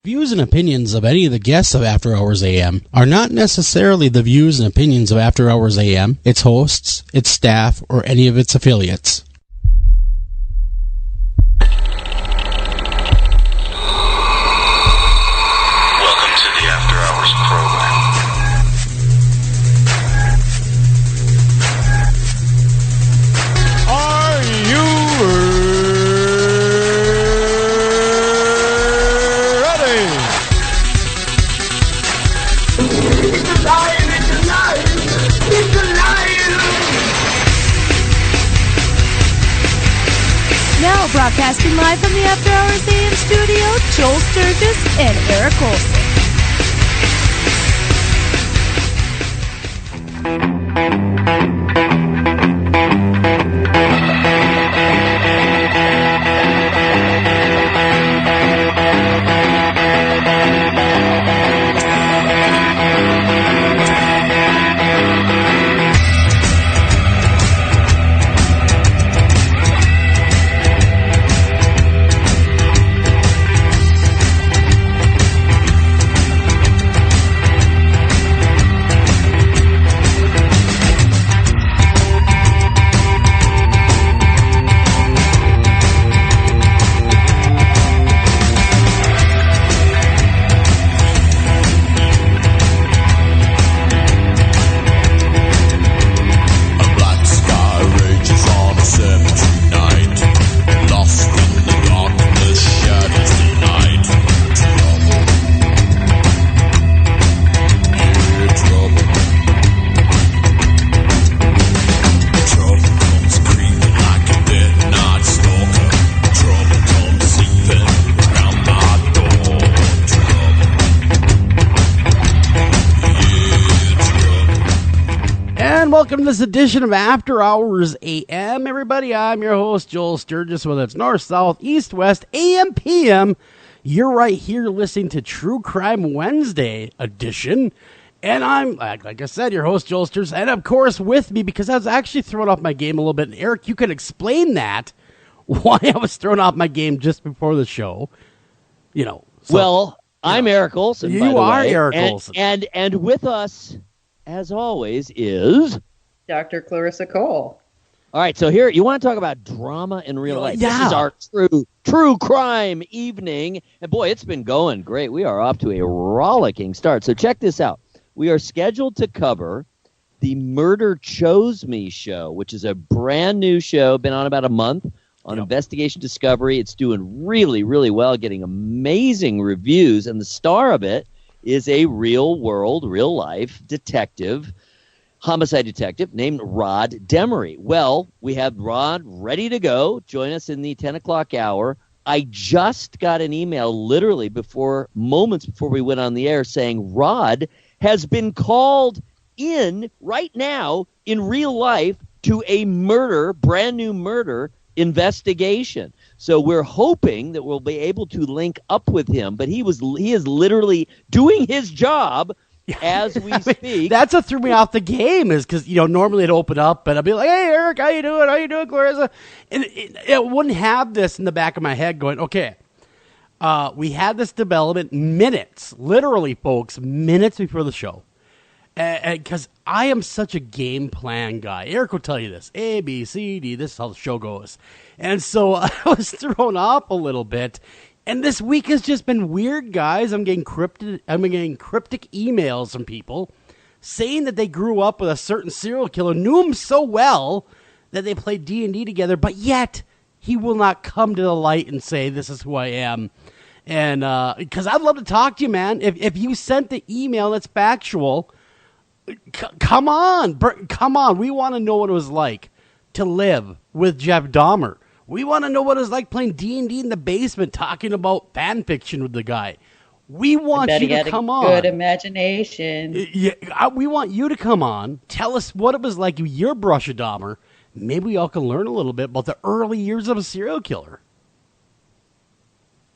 Views and opinions of any of the guests of After Hours AM are not necessarily the views and opinions of After Hours AM, its hosts, its staff, or any of its affiliates. Welcome to the After Hours program. Are you ready? It's alive! It's alive! It's alive! Now broadcasting live from the After Hours AM studio, Joel Sturgis and Eric Olsen. Welcome to this edition of After Hours AM, everybody. I'm your host, Joel Sturgis, whether it's north, south, east, west, AM, PM. You're right here listening to True Crime Wednesday edition. And I'm, like I said, your host, Joel Sturgis. And, of course, with me, because I was actually throwing off my game a little bit. And, Eric, you could explain that, why I was throwing off my game just before the show. You know. So, well, I'm Eric Olsen, by the way. You are Eric Olsen. And with us, as always, is Dr. Clarissa Cole. All right, so here, you want to talk about drama in real life. Yeah. This is our true crime evening. And boy, it's been going great. We are off to a rollicking start. So check this out. We are scheduled to cover the Murder Chose Me show, which is a brand new show, been on about a month on Investigation Discovery. It's doing really, really well, getting amazing reviews. And the star of it is a real-world, real-life detective, homicide detective named Rod Demery. Well, we have Rod ready to go. Join us in the 10 o'clock hour. I just got an email literally moments before we went on the air saying Rod has been called in right now in real life to a brand new murder investigation. So we're hoping that we'll be able to link up with him, but he is literally doing his job as we speak. That's what threw me off the game, is because, normally it'd open up and I'd be like, hey, Eric, how you doing? How you doing, Clarissa? And it wouldn't have this in the back of my head going, okay, we had this development literally, folks, minutes before the show. Because I am such a game plan guy. Eric will tell you this. A, B, C, D, this is how the show goes. And so I was thrown off a little bit. And this week has just been weird, guys. I'm getting cryptic emails from people saying that they grew up with a certain serial killer, knew him so well that they played D&D together, but yet he will not come to the light and say, this is who I am. And because I'd love to talk to you, man. If you sent the email that's factual, come on. We want to know what it was like to live with Jeff Dahmer. We want to know what it's like playing D&D in the basement, talking about fan fiction with the guy. We want you to come on. Good imagination. Yeah, we want you to come on. Tell us what it was like with your brush of Dahmer. Maybe we all can learn a little bit about the early years of a serial killer.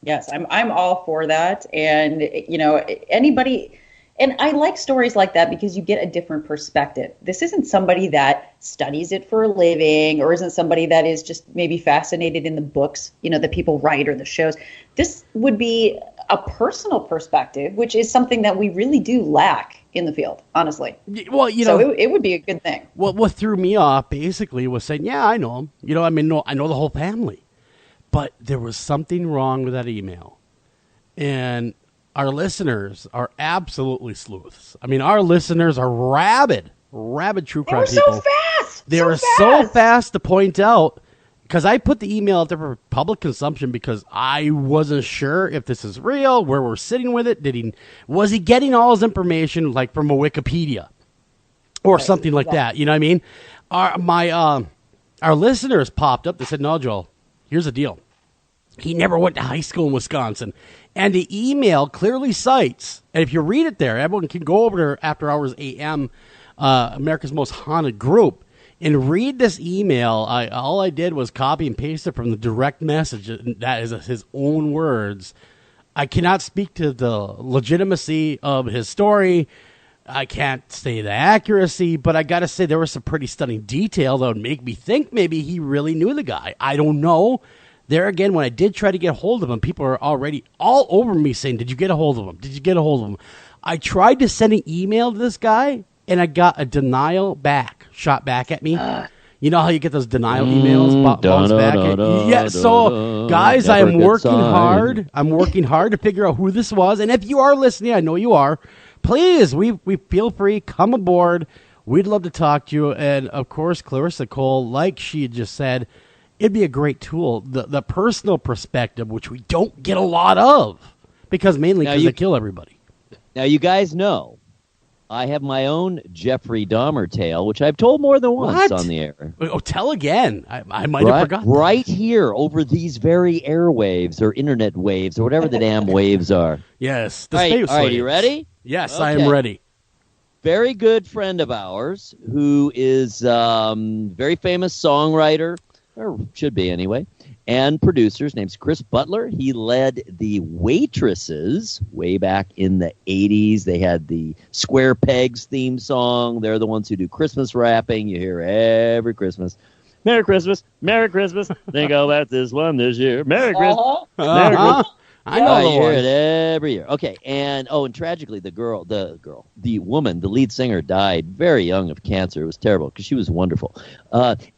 Yes, I'm all for that. And, anybody... And I like stories like that because you get a different perspective. This isn't somebody that studies it for a living or isn't somebody that is just maybe fascinated in the books, that people write or the shows. This would be a personal perspective, which is something that we really do lack in the field, honestly. Well, so it would be a good thing. What threw me off basically was saying, yeah, I know him. I know the whole family. But there was something wrong with that email. And our listeners are absolutely sleuths. I mean, our listeners are rabid true crime people. They were so fast. They were so fast to point out, because I put the email out there for public consumption because I wasn't sure if this is real, where we're sitting with it. Was he getting all his information like from a Wikipedia or something like that? You know what I mean? Our listeners popped up. They said, no, Joel, here's the deal. He never went to high school in Wisconsin. And the email clearly cites, and if you read it there, everyone can go over to After Hours AM, America's Most Haunted Group, and read this email. All I did was copy and paste it from the direct message. That is his own words. I cannot speak to the legitimacy of his story. I can't say the accuracy, but I got to say there was some pretty stunning detail that would make me think maybe he really knew the guy. I don't know. There again, when I did try to get a hold of him, people are already all over me saying, did you get a hold of him? Did you get a hold of him? I tried to send an email to this guy, and I got a denial shot back at me. You know how you get those denial emails bounced back at you? Yeah, so guys, I am working hard. I'm working hard to figure out who this was. And if you are listening, I know you are, please, we feel free, come aboard. We'd love to talk to you. And, of course, Clarissa Cole, like she had just said, it'd be a great tool. The personal perspective, which we don't get a lot of, because they kill everybody. Now, you guys know, I have my own Jeffrey Dahmer tale, which I've told more than once on the air. Oh, tell again. I might have forgotten. Right here over these very airwaves or internet waves or whatever the damn waves are. Yes. All right, you ready? Yes, okay. I am ready. Very good friend of ours who is very famous songwriter, or should be anyway, and producer. His name's Chris Butler. He led the Waitresses way back in the 80s. They had the Square Pegs theme song. They're the ones who do Christmas rapping. You hear every Christmas. Merry Christmas, Merry Christmas. Think about this one this year. Merry Christmas, Merry Christmas. I know the hear it every year. Okay, and tragically, the woman, the lead singer, died very young of cancer. It was terrible because she was wonderful.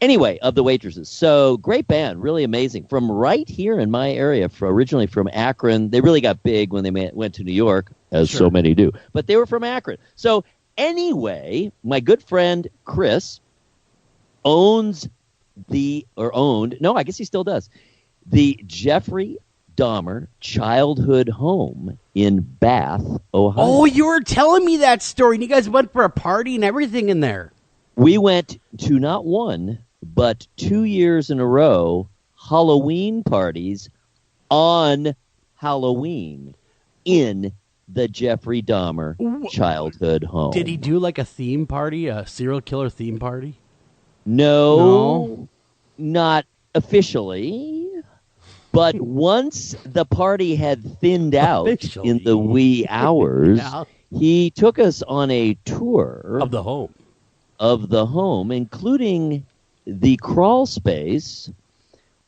Anyway, of the Waitresses. So great band, really amazing. From right here in my area, originally from Akron. They really got big when they went to New York, as so many do. But they were from Akron. So anyway, my good friend Chris owned, I guess he still does, the Jeffrey Dahmer childhood home in Bath, Ohio. Oh, you were telling me that story, and you guys went for a party and everything in there. We went to not one, but 2 years in a row, Halloween parties on Halloween in the Jeffrey Dahmer childhood home. Did he do like a theme party, a serial killer theme party? No. Not officially. But once the party had thinned out in the wee hours, he took us on a tour of the home, including the crawl space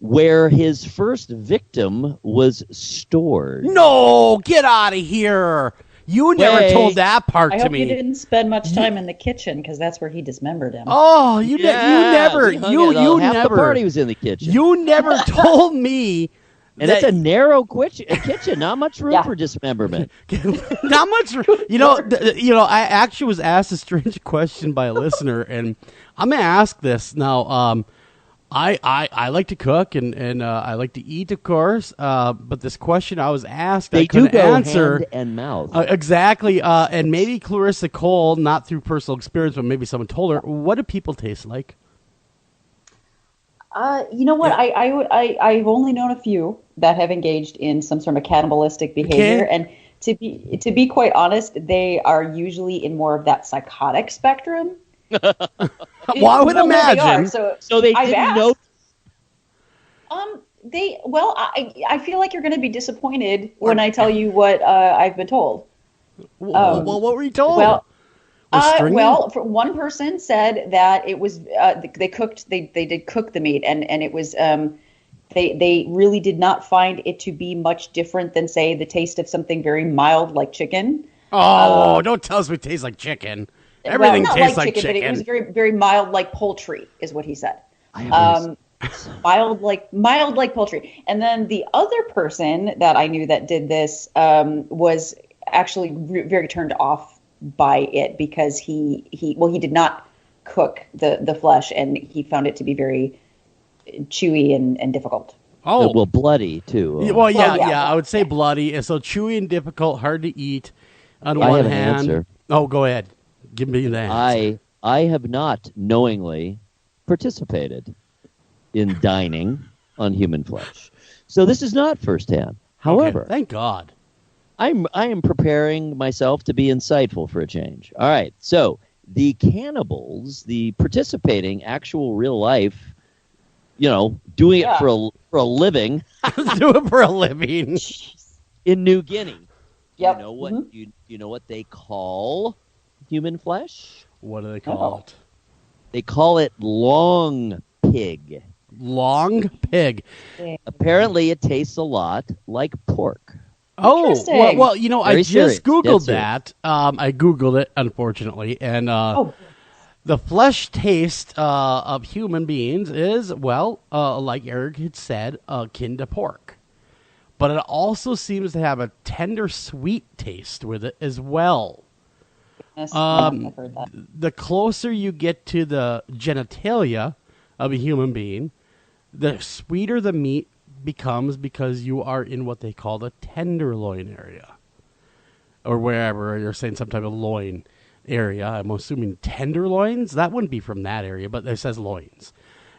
where his first victim was stored. No, get out of here. You never told that part to me. I hope you didn't spend much time in the kitchen because that's where he dismembered him. Oh, you never. Half the party was in the kitchen. You never told me. And it's a narrow kitchen, not much room for dismemberment. Not much. I actually was asked a strange question by a listener, and I'm gonna ask this now. I like to cook and I like to eat, of course. But this question I was asked, I couldn't answer. Hand and mouth. Exactly. And maybe Clarissa Cole, not through personal experience, but maybe someone told her. What do people taste like? You know what? Yeah. I've only known a few that have engaged in some sort of cannibalistic behavior, and to be quite honest, they are usually in more of that psychotic spectrum. Well, I would imagine. So they didn't know. I feel like you're going to be disappointed when I tell you what I've been told. Well, what were you told? For one person said that it was they did cook the meat, and it was They really did not find it to be much different than, say, the taste of something very mild like chicken. Oh, don't tell us we taste like chicken. Everything not tastes like like chicken. but it was very, very mild like poultry, is what he said. Mild like poultry. And then the other person that I knew that did this was actually very turned off by it because he did not cook the flesh, and he found it to be very chewy and difficult. Oh, well, bloody too. Well, yeah, I would say bloody. And so chewy and difficult, hard to eat. On one have an hand, answer. Oh, go ahead. Give me the answer. I have not knowingly participated in dining on human flesh, so this is not firsthand. However, Okay, thank God. I am preparing myself to be insightful for a change. All right, so the cannibals, the participating actual real life, doing it for a living Do it for a living. in New Guinea. Yep. You know what you know what they call human flesh? What do they call it? They call it long pig. Long pig. Apparently, it tastes a lot like pork. Oh, Interesting. well, I Very just serious. Googled Dead that. I Googled it, unfortunately, and the flesh taste of human beings is, like Eric had said, akin to pork. But it also seems to have a tender, sweet taste with it as well. Yes, I've heard that. The closer you get to the genitalia of a human being, the sweeter the meat becomes because you are in what they call the tenderloin area. Or wherever you're saying some type of loin area. I'm assuming tenderloins? That wouldn't be from that area, but it says loins.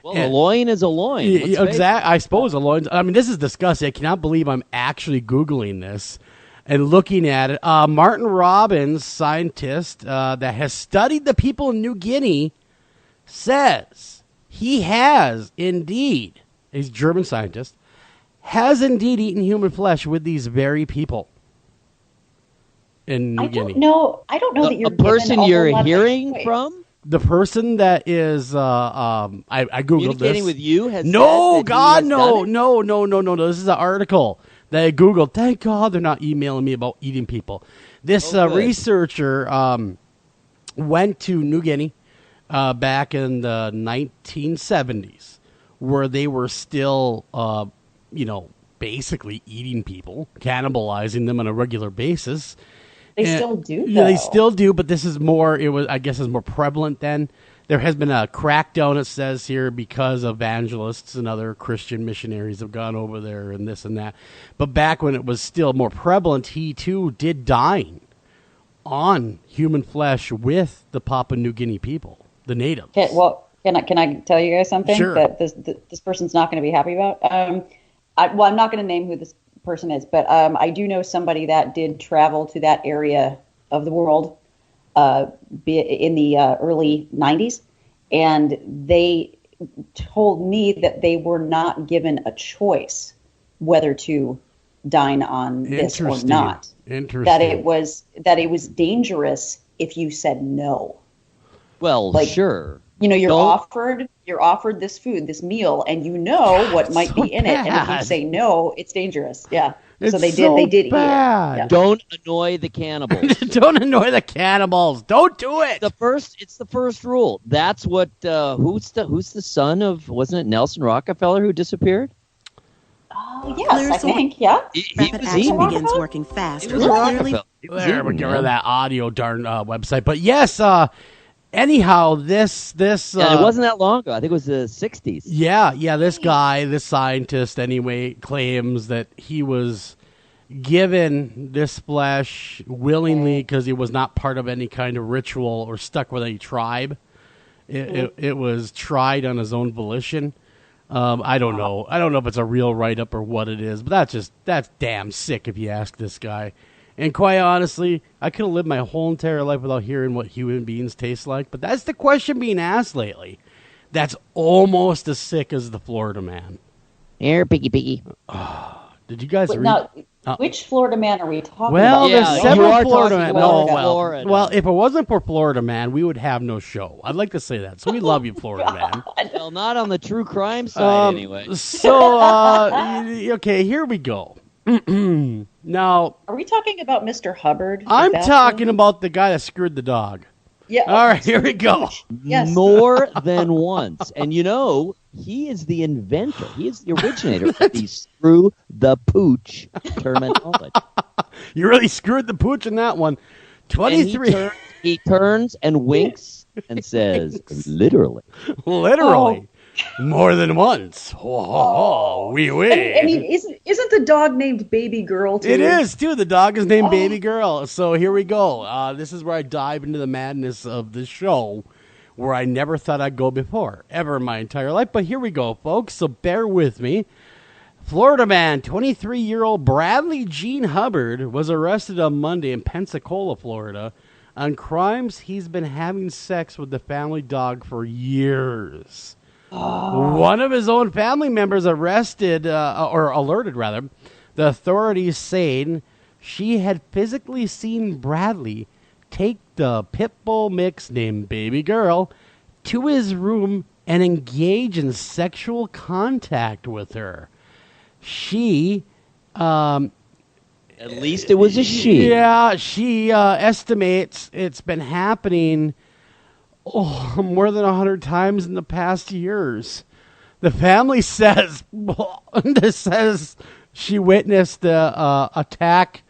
Well, a loin is a loin. Exactly. I suppose a loin. I mean, this is disgusting. I cannot believe I'm actually Googling this and looking at it. Martin Robbins, scientist that has studied the people in New Guinea, says he has indeed, he's a German scientist, has indeed eaten human flesh with these very people in New Guinea. I don't know that you're a person given a you're whole lot of hearing choice. from. The person that is, I Googled Communicating this. with you has No, said that God, he has no, done it? no. This is an article that I Googled. Thank God they're not emailing me about eating people. This good. researcher went to New Guinea back in the 1970s, where they were still, basically eating people, cannibalizing them on a regular basis. They still do, Yeah, they though. still do, but this is more. I guess, is more prevalent then. There has been a crackdown, it says here, because evangelists and other Christian missionaries have gone over there and this and that. But back when it was still more prevalent, he too did dine on human flesh with the Papua New Guinea people, the natives. Okay, well, can I tell you guys something Sure. that this person's not going to be happy about? I'm not going to name who this person is, but I do know somebody that did travel to that area of the world in the early 90s, and they told me that they were not given a choice whether to dine on this or Interesting. not. Interesting. That it was dangerous if you said no. Well, Like, sure. You're Don't- offered this food, this meal, and you know what might so be in it. And if bad. you say no, it's dangerous. Yeah. It's so they so did bad. eat it. Yeah. Don't annoy the cannibals. Don't annoy the cannibals. Don't do it. It's the first rule. That's what who's the son of, wasn't it Nelson Rockefeller who disappeared? Oh, yes, I Clarissa- think. Yeah. He Rapid was action eating. begins working fast. It was Clearly- Rockefeller. He was There, we eating, get rid man. of that audio darn website. But yes, anyhow, this Yeah, it wasn't that long ago. I think it was the 60s. yeah, this guy, this scientist anyway, claims that he was given this flesh willingly because he was not part of any kind of ritual or stuck with any tribe. It was tried on his own volition. I don't know. I don't know if it's a real write-up or what it is, but that's damn sick if you ask this guy. And quite honestly, I could have lived my whole entire life without hearing what human beings taste like, but that's the question being asked lately. That's almost as sick as the Florida man. Here, piggy. Did you guys But read? now, Which Florida man are we talking Well, about? there's Yeah, you several are Florida talking men. about No, Florida. well, if it wasn't for Florida Man, we would have no show. I'd like to say that. So we love you, Florida Man. Well, not on the true crime side, anyway. So, okay, here we go. Now, Are we talking about Mr. Hubbard? Is I'm that talking the- about the guy that screwed the dog. Yeah. All right, here we go. Yes. More than once. And he is the inventor. He is the originator of the screw the pooch terminology. You really screwed the pooch in that one. And 23. he turns and winks and says, literally. Literally. More than once. Oh, wee wee. And isn't the dog named Baby Girl too? It is, too. The dog is named Baby Girl. So here we go. This is where I dive into the madness of this show where I never thought I'd go before, ever in my entire life. But here we go, folks. So bear with me. Florida man, 23-year-old Bradley Gene Hubbard, was arrested on Monday in Pensacola, Florida, on crimes he's been having sex with the family dog for years. One of his own family members alerted, the authorities saying she had physically seen Bradley take the pit bull mix named Baby Girl to his room and engage in sexual contact with her. She, At least it was a she. yeah, she estimates it's been happening more than 100 times in the past years. The family says she witnessed the attack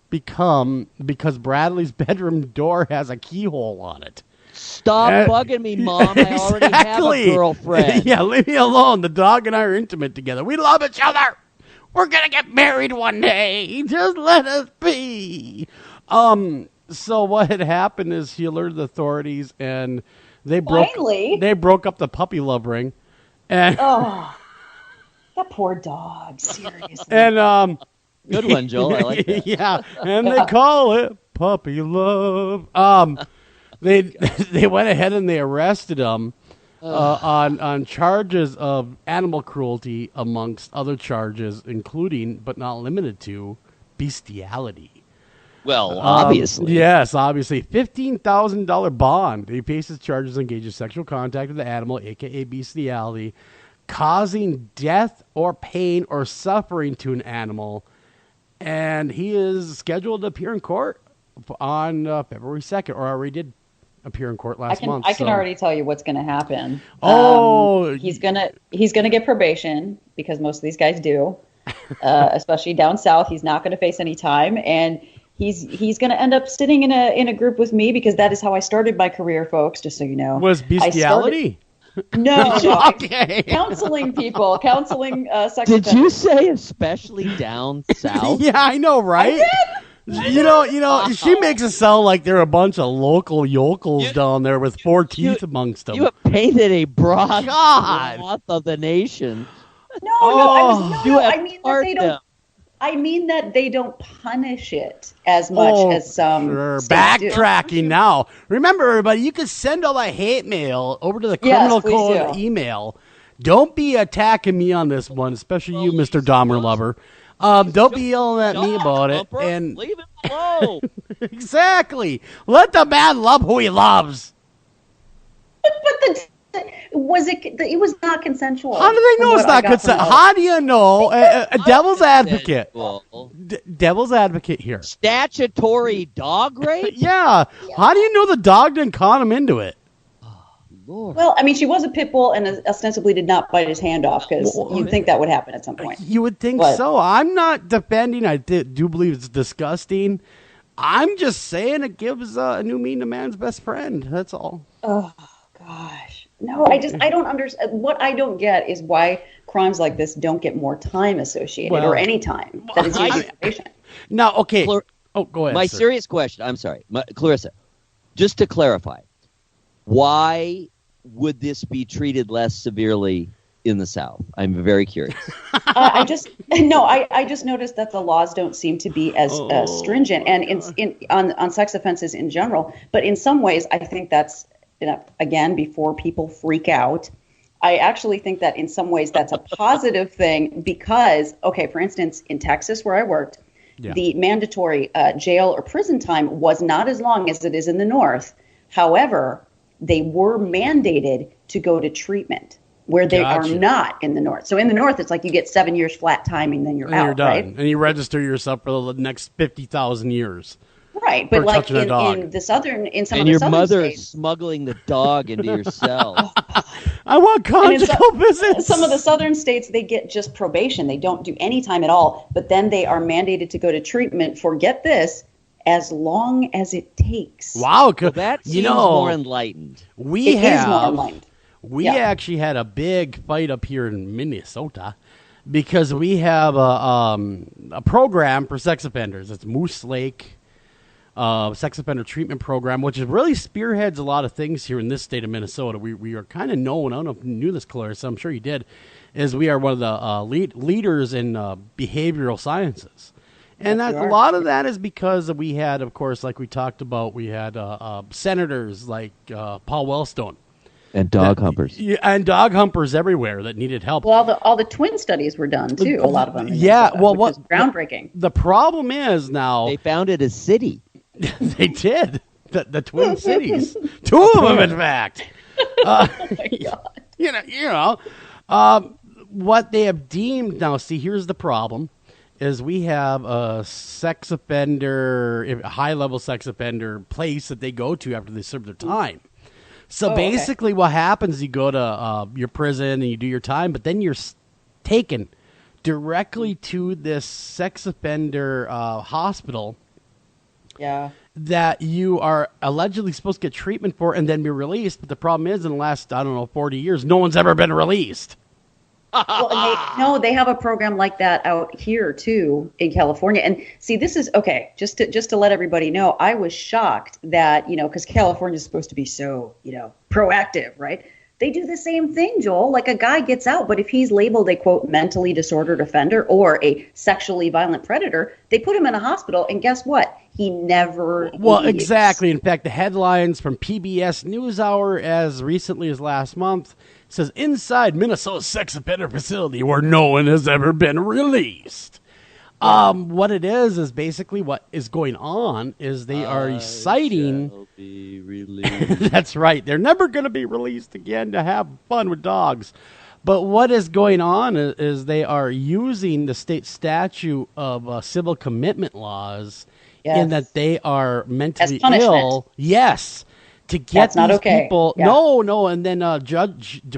because Bradley's bedroom door has a keyhole on it. Stop bugging me, Mom. I already have a girlfriend. Yeah, leave me alone. The dog and I are intimate together. We love each other. We're going to get married one day. Just let us be. So what had happened is he alerted the authorities, and they broke up the puppy love ring. And Oh, that poor dog. Seriously. and Good one, Joel. I like that. yeah, and they call it puppy love. They went ahead and they arrested him on charges of animal cruelty, amongst other charges, including but not limited to bestiality. Well, obviously. Yes, obviously. $15,000 bond. He faces charges engaging sexual contact with the animal, a.k.a. bestiality, causing death or pain or suffering to an animal. And he is scheduled to appear in court on February 2nd, or already did appear in court last month. I can already tell you what's going to happen. Oh. He's gonna get probation, because most of these guys do, especially down south. He's not going to face any time, and he's going to end up sitting in a group with me, because that is how I started my career, folks. Just so you know, Was bestiality? No, Okay. counseling people, sex. Did you offenders. say especially down south? Yeah, I know, right? You know, she makes it sound like they're a bunch of local yokels down there with four teeth amongst them. You have painted a broad God. swath of the nation. No, I have mean that hurt they them. don't. I mean that they don't punish it as much as some Sure. states do. Backtracking now. Remember, everybody, you can send all that hate mail over to the criminal please code do. email. Don't be attacking me on this one, especially you, Mr. Dahmer lover. Don't be yelling at me about it. Bumper, And leave it alone. exactly, let the man love who he loves. But it was not consensual. How do they know from it's what I not got good? from all- How do you know? A devil's advocate. Well, Devil's advocate here. statutory dog rape? Yeah. How do you know the dog didn't con him into it? Lord. Well, I mean, she was a pit bull and ostensibly did not bite his hand off, because you'd think that would happen at some point. You would think But- so. I'm not defending. I do believe it's disgusting. I'm just saying it gives a new meaning to man's best friend. That's all. Oh gosh, no, I don't understand. What I don't get is why crimes like this don't get more time associated, Well, or any time that is used in probation. Now, okay. Clar- Go ahead. My sir. serious question, I'm sorry, Clarissa, just to clarify, why would this be treated less severely in the South? I'm very curious. I just noticed that the laws don't seem to be as stringent, and on sex offenses in general. But in some ways, I think that's, again, before people freak out, I actually think that in some ways that's a positive thing, because, okay, for instance, in Texas where I worked, Yeah. the mandatory jail or prison time was not as long as it is in the North. However, they were mandated to go to treatment where they Gotcha. are not in the North. So in the North, it's like you get 7 years flat time and then you're And out, you're done. right? And you register yourself for the next 50,000 years. Right, but For like touching a dog. in the southern, in some And of the your southern mother states, smuggling the dog into your cell. I want and in conjugal visits. some of the southern states, they get just probation. They don't do any time at all, but then they are mandated to go to treatment for, get this, as long as it takes. Wow, Well, that seems you know, more enlightened. we It is more have enlightened. we Yeah. actually had a big fight up here in Minnesota because we have a program for sex offenders. It's Moose Lake sex offender treatment program, which is really spearheads a lot of things here in this state of Minnesota. We are kind of known. I don't know if you knew this, Clarissa. I'm sure you did. Is we are one of the leaders in behavioral sciences. And Yes, that, you a are. lot of that is because we had, of course, like we talked about, we had senators like Paul Wellstone. And dog humpers. Yeah, and dog humpers everywhere that needed help. Well, all the twin studies were done too. A lot of them. in Yeah, Minnesota, well, which what is groundbreaking. The problem is now They founded a city. they did the Twin Cities, two of them, in fact. Oh my God. You know, what they have deemed now. See, here's the problem: is we have a sex offender, a high-level sex offender place that they go to after they serve their time. So okay. basically, what happens? You go to your prison and you do your time, but then you're taken directly to this sex offender hospital Yeah. that you are allegedly supposed to get treatment for and then be released. But the problem is, in the last, 40 years, no one's ever been released. Well, and they have a program like that out here too in California. And see, this is okay. Just to let everybody know, I was shocked that because California is supposed to be so proactive, right? They do the same thing, Joel. Like a guy gets out, but if he's labeled a quote mentally disordered offender or a sexually violent predator, they put him in a hospital, and guess what? He never. Well, leaves. exactly. In fact, the headlines from PBS NewsHour as recently as last month says inside Minnesota's sex offender facility where no one has ever been released. What it is basically what is going on is they are citing. Shall be released. That's right. They're never going to be released again to have fun with dogs. But what is going on is they are using the state statute of civil commitment laws in Yes. that they are mentally As punishment. ill. Yes. To get That's not these okay. people. Yeah. No. And then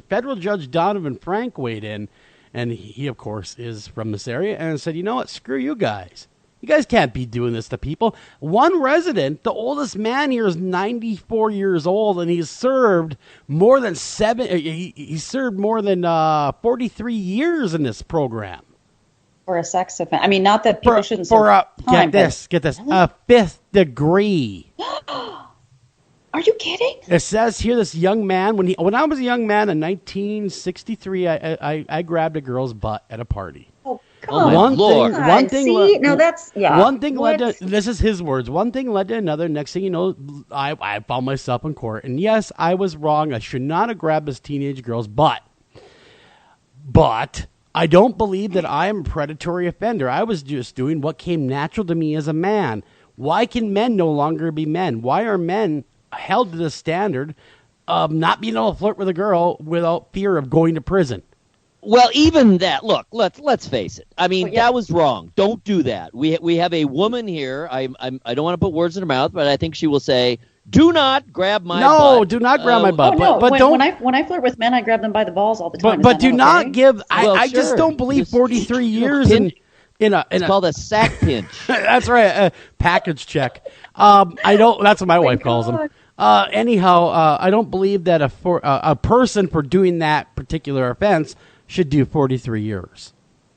federal Judge Donovan Frank weighed in. And he, of course, is from this area and said, you know what? Screw you guys. You guys can't be doing this to people. One resident, the oldest man here, is 94 years old, and he's served more than he served more than 43 years in this program. For a sex offense. I mean, not that people shouldn't serve time. Get this, a 5th degree. Are you kidding? It says here this young man, when I was a young man in 1963, I grabbed a girl's butt at a party. Oh, come Oh, my on. Lord. One thing. See, no, that's One thing led What? to. This is his words. One thing led to another. Next thing you know, I found myself in court. And yes, I was wrong. I should not have grabbed this teenage girl's butt. But I don't believe that I am a predatory offender. I was just doing what came natural to me as a man. Why can men no longer be men? Why are men held to the standard of not being able to flirt with a girl without fear of going to prison? Well, even that. Look, let's face it. I mean, Well, yeah. that was wrong. Don't do that. We have a woman here. I don't want to put words in her mouth, but I think she will say, "Do not grab my butt." No, do not grab my Oh butt. no! But when, don't. when I flirt with men, I grab them by the balls all the time. But Is do that not okay? give. Well, I just sure. don't believe Just 43 years pinch. in a. It's called a sack pinch. That's right. A package check. I don't. That's what my wife calls them. Anyhow, I don't believe that a person for doing that particular offense should do 43 years.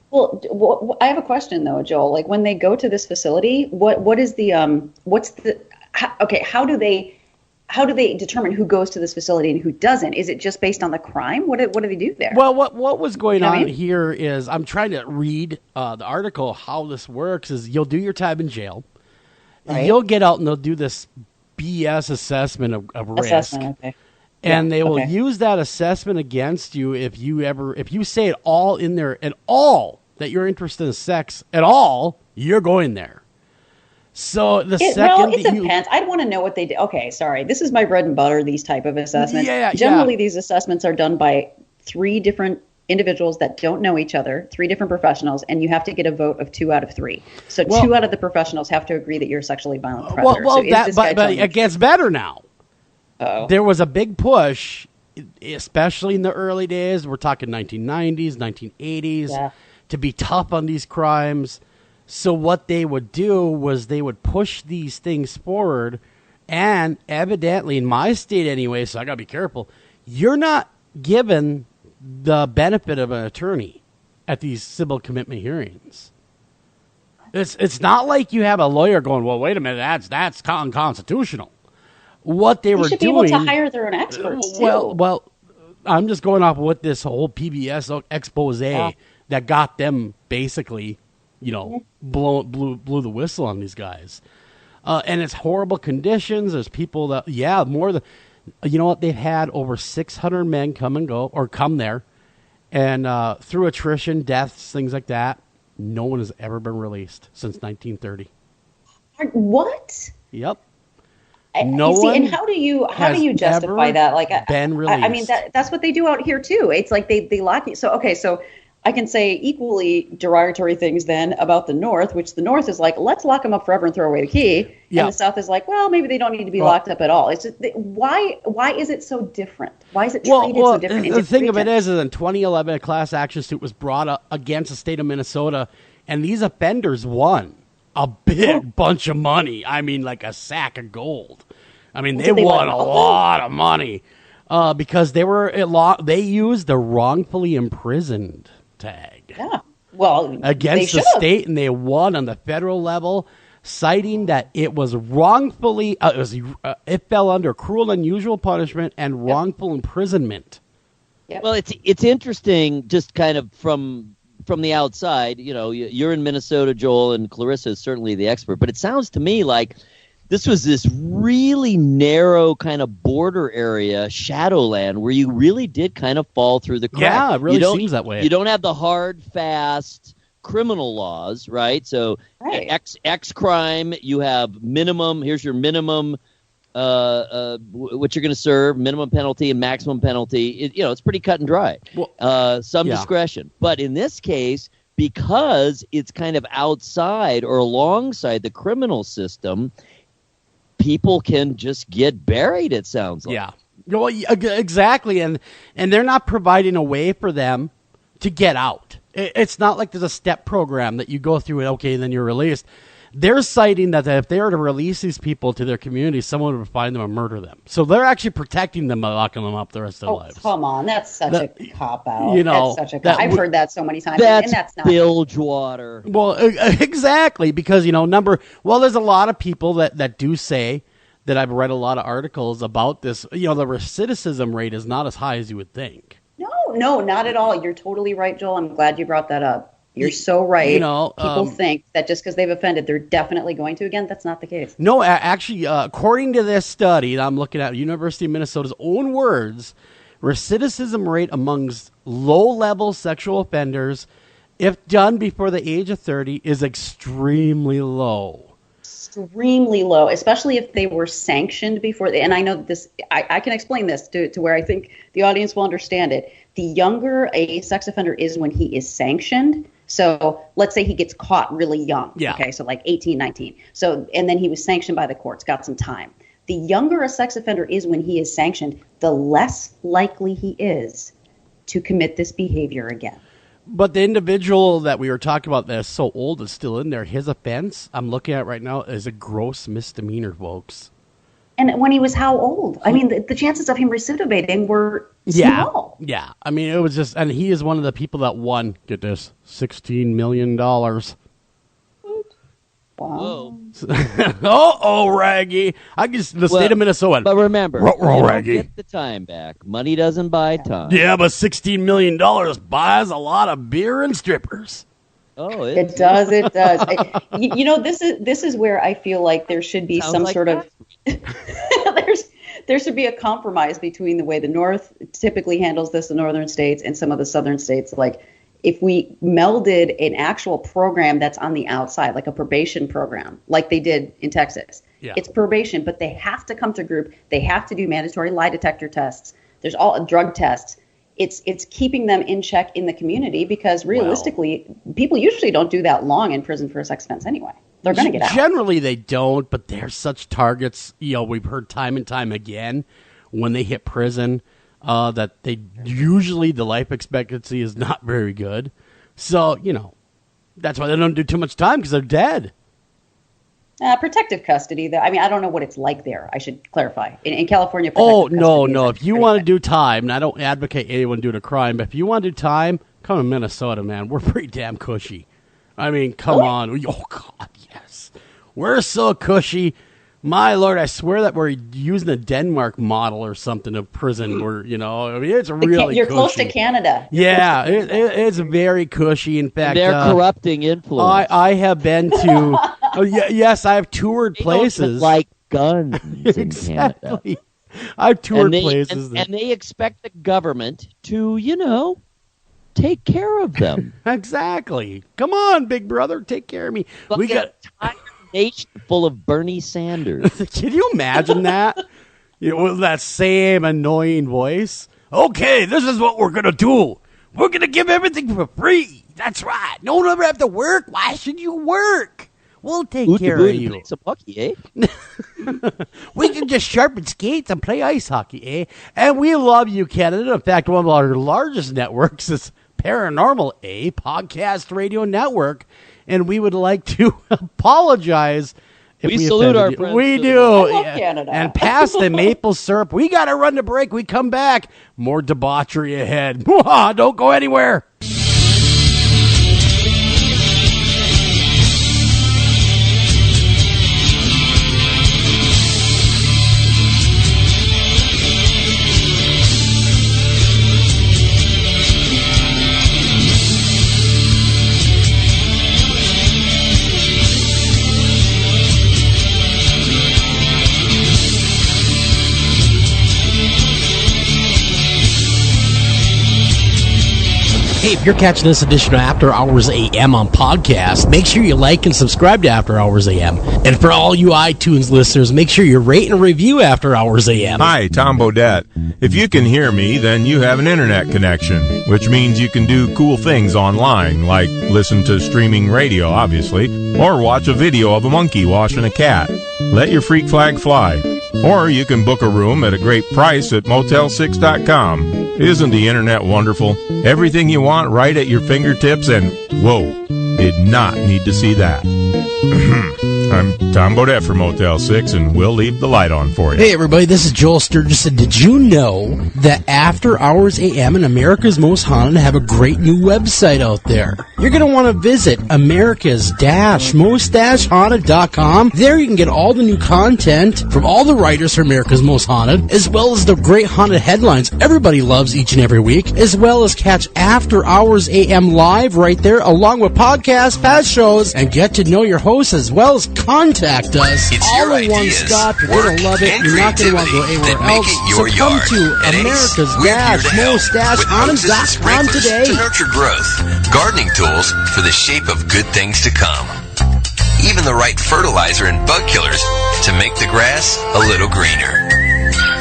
Well, I have a question though, Joel. Like when they go to this facility, what is the how do they determine who goes to this facility and who doesn't? Is it just based on the crime? What do they do there? Well, what was going You know what I on mean? here is I'm trying to read the article. How this works is you'll do your time in jail. Right. You'll get out and they'll do this BS assessment of risk. Assessment, okay. And Yeah, they will okay. use that assessment against you if you say it all in there, and all that you're interested in sex at all, you're going there. So the second it depends. I'd want to know what they do. Okay, sorry. This is my bread and butter, these type of assessments. Generally, these assessments are done by 3 different individuals that don't know each other, 3 different professionals, and you have to get a vote of 2 out of 3. So 2 out of the professionals have to agree that you're a sexually violent predator. But it gets better now. Uh-oh. There was a big push, especially in the early days. We're talking 1990s, 1980s, to be tough on these crimes. So what they would do was they would push these things forward, and evidently, in my state anyway, so I got to be careful, you're not given the benefit of an attorney at these civil commitment hearings. It's not like you have a lawyer going, well, wait a minute, that's unconstitutional. What they were doing... They should be able to hire their own experts, too. Well, I'm just going off of what this whole PBS expose that got them basically... blew the whistle on these guys. And it's horrible conditions. There's people that, more than, they've had over 600 men come there. And through attrition, deaths, things like that, no one has ever been released since 1930. What? Yep. And how do you justify that? Like, been released. I mean, that's what they do out here too. It's like they lock you. So I can say equally derogatory things then about the North, which the North is like, let's lock them up forever and throw away the key. And the South is like, well, maybe they don't need to be locked up at all. It's just, why is it so different? Why is it treated so different? The thing of it is in 2011, a class action suit was brought up against the state of Minnesota, and these offenders won a big bunch of money. I mean, like a sack of gold. I mean, they won a lot of money because they used the wrongfully imprisoned tag. Yeah. Well, against the state, and they won on the federal level, citing that it was wrongfully it fell under cruel and unusual punishment and wrongful imprisonment. Yep. Well, it's interesting, just kind of from the outside. You're in Minnesota, Joel, and Clarissa is certainly the expert, but it sounds to me like this was this really narrow kind of border area, Shadowland, where you really did kind of fall through the cracks. Yeah, it really seems that way. You don't have the hard, fast criminal laws, right? So X crime, you have minimum. Here's your minimum, what you're going to serve, minimum penalty and maximum penalty. It's pretty cut and dry. Well, some discretion, but in this case, because it's kind of outside or alongside the criminal system, people can just get buried, it sounds like. Yeah. Well, exactly. And they're not providing a way for them to get out. It's not like there's a step program that you go through and, okay, then you're released. They're citing that if they were to release these people to their community, someone would find them and murder them. So they're actually protecting them by locking them up the rest of their lives. Come on. That's such a cop-out. I've heard that so many times. And that's not Bilgewater. Well, exactly, because, there's a lot of people that do say that I've read a lot of articles about this. The recidivism rate is not as high as you would think. No, not at all. You're totally right, Joel. I'm glad you brought that up. You're so right. People think that just because they've offended, they're definitely going to again. That's not the case. No, actually, according to this study that I'm looking at, University of Minnesota's own words, recidivism rate amongst low-level sexual offenders, if done before the age of 30, is extremely low. Extremely low, especially if they were sanctioned before. And I know this, I can explain this to where I think the audience will understand it. The younger a sex offender is when he is sanctioned. So let's say he gets caught really young. Yeah. Okay, so like 18, 19. So, and then he was sanctioned by the courts, got some time. The younger a sex offender is when he is sanctioned, the less likely he is to commit this behavior again. But the individual that we were talking about that is so old is still in there. His offense, I'm looking at right now, is a gross misdemeanor, folks. And when he was how old? I mean, the chances of him recidivating were small. Yeah. I mean, it was just, and he is one of the people that won, get this, $16 million. Wow. Raggy. State of Minnesota. But remember, Raggy. You don't get the time back. Money doesn't buy time. Yeah, but $16 million buys a lot of beer and strippers. Oh, it does. It does. This is where I feel like there should be some sort of there should be a compromise between the way the North typically handles this, the northern states, and some of the southern states. Like, if we melded an actual program that's on the outside, like a probation program, like they did in Texas. Yeah. It's probation, but they have to come to group. They have to do mandatory lie detector tests. There's all drug tests. It's keeping them in check in the community because realistically, people usually don't do that long in prison for a sex offense anyway. They're going to get out. Generally, they don't, but they're such targets. We've heard time and time again when they hit prison that they usually the life expectancy is not very good. So, that's why they don't do too much time because they're dead. Protective custody, though. I mean, I don't know what it's like there. I should clarify. In California, no. If you want to do time, and I don't advocate anyone doing a crime, but if you want to do time, come to Minnesota, man. We're pretty damn cushy. I mean, come on. Oh, God, yes. We're so cushy. My Lord, I swear that we're using a Denmark model or something of prison. Where it's really you're cushy. close to Canada. Yeah, it's very cushy. In fact, they're corrupting influence. I have been to. Yes, I have toured places. They don't like guns in Canada. I've toured places, and they expect the government to, take care of them. Exactly. Come on, big brother, take care of me. But we got nation full of Bernie Sanders. Can you imagine that? With that same annoying voice. Okay, this is what we're gonna do. We're gonna give everything for free. That's right. No one ever have to work. Why should you work? We'll take care of you. Some hockey, eh? We can just sharpen skates and play ice hockey, eh? And we love you, Canada. In fact, one of our largest networks is Paranormal, a podcast radio network. And we would like to apologize if we salute our you. friends. We do. I love Canada. And pass the maple syrup. We got to run to break. We come back. More debauchery ahead. Don't go anywhere. Hey, if you're catching this edition of After Hours AM on podcast, make sure you like and subscribe to After Hours AM. And for all you iTunes listeners, make sure you rate and review After Hours AM. Hi, Tom Bodette. If you can hear me, then you have an internet connection, which means you can do cool things online, like listen to streaming radio, obviously, or watch a video of a monkey washing a cat. Let your freak flag fly. Or you can book a room at a great price at Motel6.com. Isn't the internet wonderful? Everything you want right at your fingertips, and whoa, did not need to see that. I'm Tom Bodette for Motel 6, and we'll leave the light on for you. Hey, everybody, this is Joel Sturgis, and did you know that After Hours AM and America's Most Haunted have a great new website out there? You're going to want to visit America's-Most-Haunted.com. There you can get all the new content from all the writers for America's Most Haunted, as well as the great haunted headlines everybody loves each and every week, as well as catch After Hours AM live right there, along with podcasts, past shows, and get to know your hosts, as well as contact us. It's all your in one ideas, stop. You're going to love it. You're not going to want to go anywhere else. So come to America's-Most-Haunted.com today. To nurture growth, gardening tools for the shape of good things to come. Even the right fertilizer and bug killers to make the grass a little greener.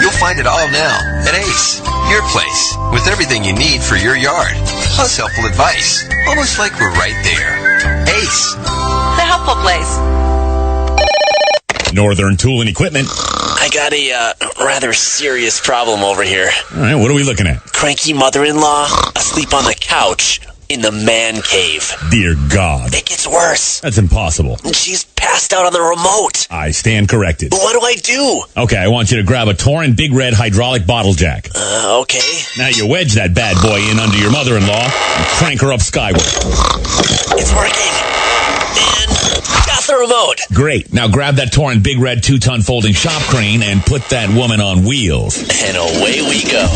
You'll find it all now at Ace, your place, with everything you need for your yard. Plus helpful advice, almost like we're right there. Ace, the helpful place. Northern Tool and Equipment. I got a rather serious problem over here. All right, what are we looking at? Cranky mother-in-law asleep on the couch in the man cave. Dear God. It gets worse. That's impossible. She's passed out on the remote. I stand corrected. But what do I do? Okay, I want you to grab a Torrent Big Red hydraulic bottle jack. Okay. Now you wedge that bad boy in under your mother-in-law and crank her up skyward. It's working. And got the remote. Great. Now grab that Torrent Big Red 2-ton folding shop crane and put that woman on wheels. And away we go.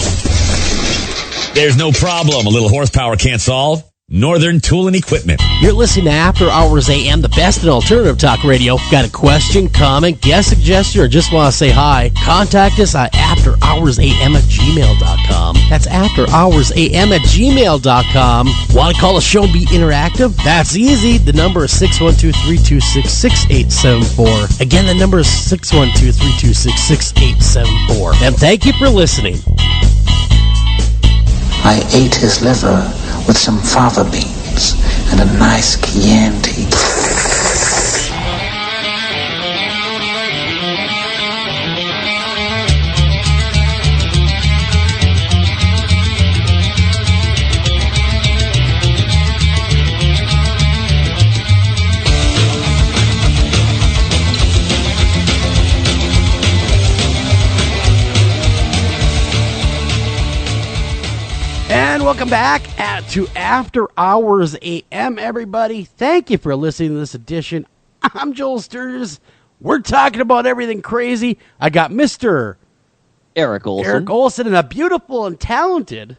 There's no problem a little horsepower can't solve. Northern Tool and Equipment. You're listening to After Hours AM, the best in alternative talk radio. Got a question, comment, guest suggestion, or just want to say hi? Contact us at afterhoursam@gmail.com. That's afterhoursam@gmail.com. Want to call the show and be interactive? That's easy. The number is 612-326-6874. Again, the number is 612-326-6874. And thank you for listening. I ate his liver with some fava beans and a nice Chianti. And welcome back to After Hours AM, everybody. Thank you for listening to this edition. I'm Joel Sturgis. We're talking about everything crazy. I got Mr. Eric Olsen and a beautiful and talented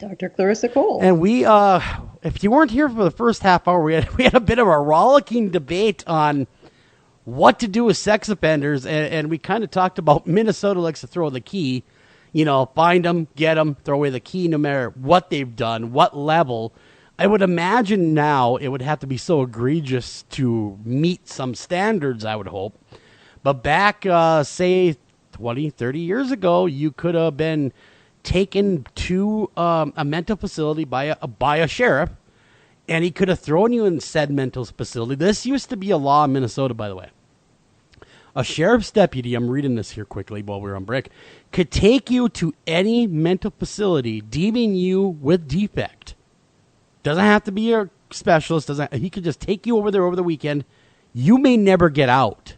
Dr. Clarissa Cole. And we, if you weren't here for the first half hour, we had a bit of a rollicking debate on what to do with sex offenders, and we kind of talked about Minnesota likes to throw the key. You know, find them, get them, throw away the key no matter what they've done, what level. I would imagine now it would have to be so egregious to meet some standards, I would hope. But back, say, 20, 30 years ago, you could have been taken to a mental facility by a sheriff, and he could have thrown you in said mental facility. This used to be a law in Minnesota, by the way. A sheriff's deputy, I'm reading this here quickly while we're on break, could take you to any mental facility deeming you with defect. Doesn't have to be a specialist. He could just take you over there over the weekend. You may never get out.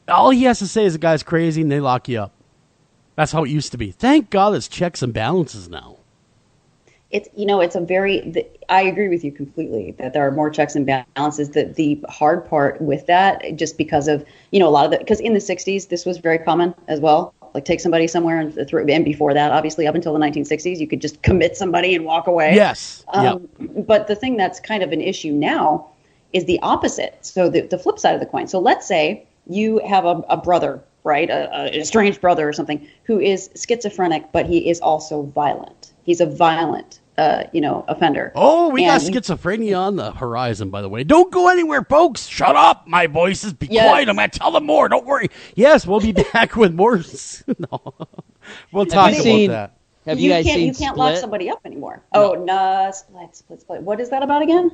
All he has to say is the guy's crazy and they lock you up. That's how it used to be. Thank God it's checks and balances now. It's, it's a I agree with you completely that there are more checks and balances. The hard part with that, just because of, a lot of because in the 60s, this was very common as well. Like take somebody somewhere and before that, obviously up until the 1960s, you could just commit somebody and walk away. Yes. But the thing that's kind of an issue now is the opposite. So the flip side of the coin. So let's say you have a brother, right? A estranged brother or something who is schizophrenic, but he is also violent. He's a violent, offender. Oh, we got schizophrenia on the horizon, by the way. Don't go anywhere, folks. Shut up, my voices. Be quiet. I'm going to tell them more. Don't worry. Yes, we'll be back with more. No. We'll talk about that. Have you guys seen You can't lock somebody up anymore. No. Oh, no. Split. What is that about again?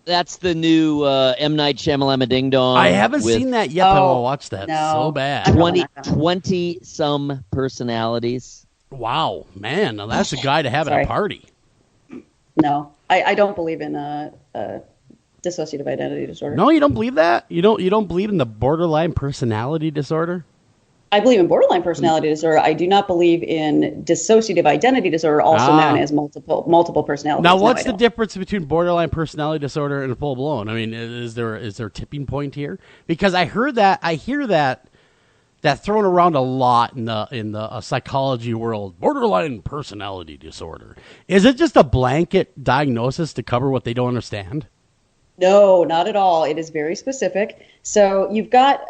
That's the new M. Night Shyamalan Ding Dong. I haven't seen that yet, but I'll watch that. No. So bad. 20-some personalities. Wow, man, now that's a guy to have at a party. No, I don't believe in dissociative identity disorder. No, you don't believe that? You don't believe in the borderline personality disorder? I believe in borderline personality disorder. I do not believe in dissociative identity disorder, also known as multiple personality. Now, what's the difference between borderline personality disorder and full blown? I mean, is there a tipping point here? Because I hear that thrown around a lot in the psychology world. Borderline personality disorder. Is it just a blanket diagnosis to cover what they don't understand? No, not at all. It is very specific. So you've got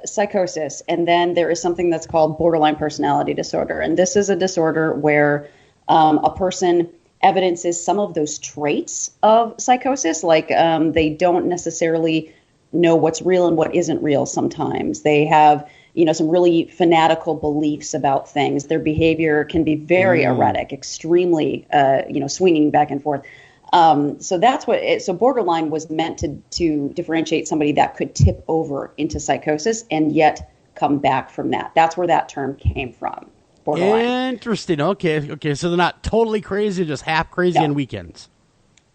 psychosis, and then there is something that's called borderline personality disorder. And this is a disorder where a person evidences some of those traits of psychosis, like they don't necessarily know what's real and what isn't real sometimes. They have some really fanatical beliefs about things. Their behavior can be very erratic, extremely, swinging back and forth. So that's so borderline was meant to differentiate somebody that could tip over into psychosis and yet come back from that. That's where that term came from. Borderline. Interesting. Okay. So they're not totally crazy, just half crazy on weekends.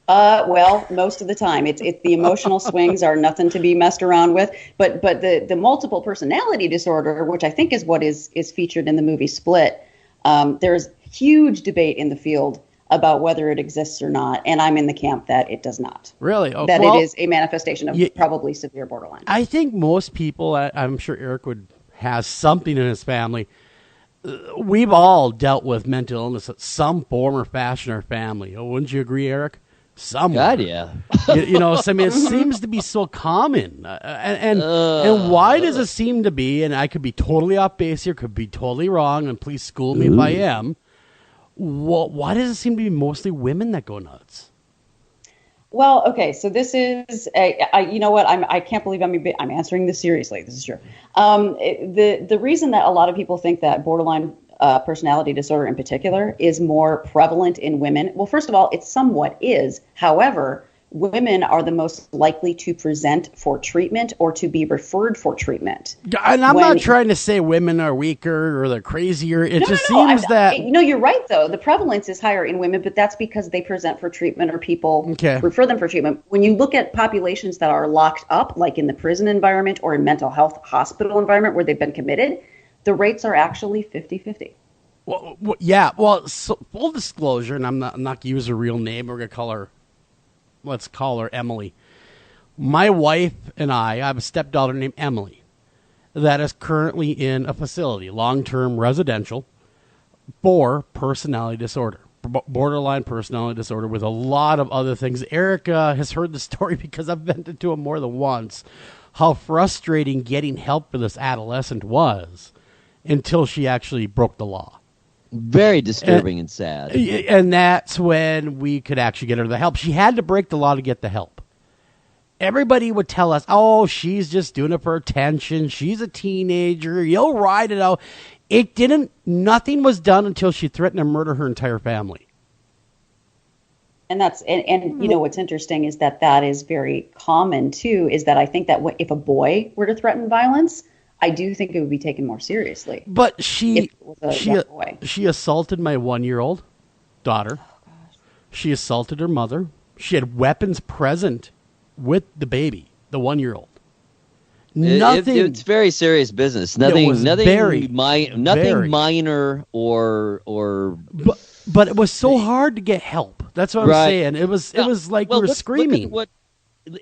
Well, most of the time, it's the emotional swings are nothing to be messed around with. But the multiple personality disorder, which I think is what is featured in the movie Split, there's huge debate in the field about whether it exists or not, and I'm in the camp that it does not. Really? That it is a manifestation of probably severe borderline. I think most people, I'm sure Eric has something in his family. we've all dealt with mental illness at some form or fashion in our family. Oh, wouldn't you agree, Eric? God, yeah. So, I mean, it seems to be so common. And why does it seem to be, and I could be totally off base here, could be totally wrong, and please school me if I am, why does it seem to be mostly women that go nuts? Well, okay, so this is, you know what, I can't believe I'm answering this seriously. This is true. The reason that a lot of people think that borderline personality disorder in particular is more prevalent in women, well, first of all, it somewhat is. However, women are the most likely to present for treatment or to be referred for treatment. And I'm not trying to say women are weaker or they're crazier. It seems that... No, you're right, though. The prevalence is higher in women, but that's because they present for treatment or people refer them for treatment. When you look at populations that are locked up, like in the prison environment or in mental health hospital environment where they've been committed, the rates are actually 50-50. Well, yeah. Well, so full disclosure, and I'm not going to use her real name. We're going to call her... Let's call her Emily. My wife and I have a stepdaughter named Emily that is currently in a facility, long-term residential, for personality disorder, borderline personality disorder with a lot of other things. Erica has heard the story because I've vented to him more than once, how frustrating getting help for this adolescent was until she actually broke the law. Very disturbing and sad. And that's when we could actually get her the help. She had to break the law to get the help. Everybody would tell us, oh, she's just doing it for attention. She's a teenager. You'll ride it out. It didn't. Nothing was done until she threatened to murder her entire family. And that's and you know what's interesting is that is very common too. Is that I think that if a boy were to threaten violence, I do think it would be taken more seriously. But she assaulted my 1-year-old daughter. Oh, gosh. She assaulted her mother. She had weapons present with the baby, the 1-year-old. Nothing. It's very serious business. Nothing minor or. But it was so hard to get help. That's what I'm saying. It was like we were screaming.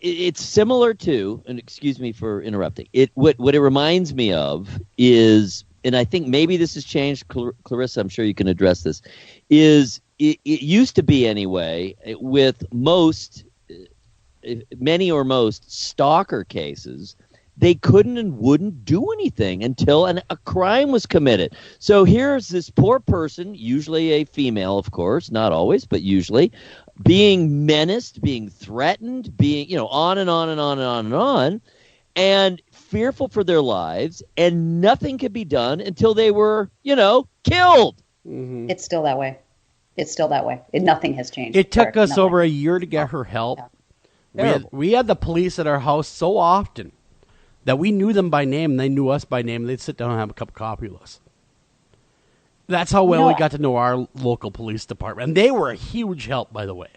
It's similar to, and excuse me for interrupting. What it reminds me of is, and I think maybe this has changed. Clarissa, I'm sure you can address this. Is it used to be anyway with many or most stalker cases, they couldn't and wouldn't do anything until a crime was committed. So here's this poor person, usually a female, of course, not always, but usually, being menaced, being threatened, being, on and on and on and on and on, and fearful for their lives, and nothing could be done until they were, killed. Mm-hmm. It's still that way. Nothing has changed. It took us over a year to get her help. Yeah. We had the police at our house so often that we knew them by name, and they knew us by name. They'd sit down and have a cup of coffee with us. That's how well we got to know our local police department. And they were a huge help, by the way.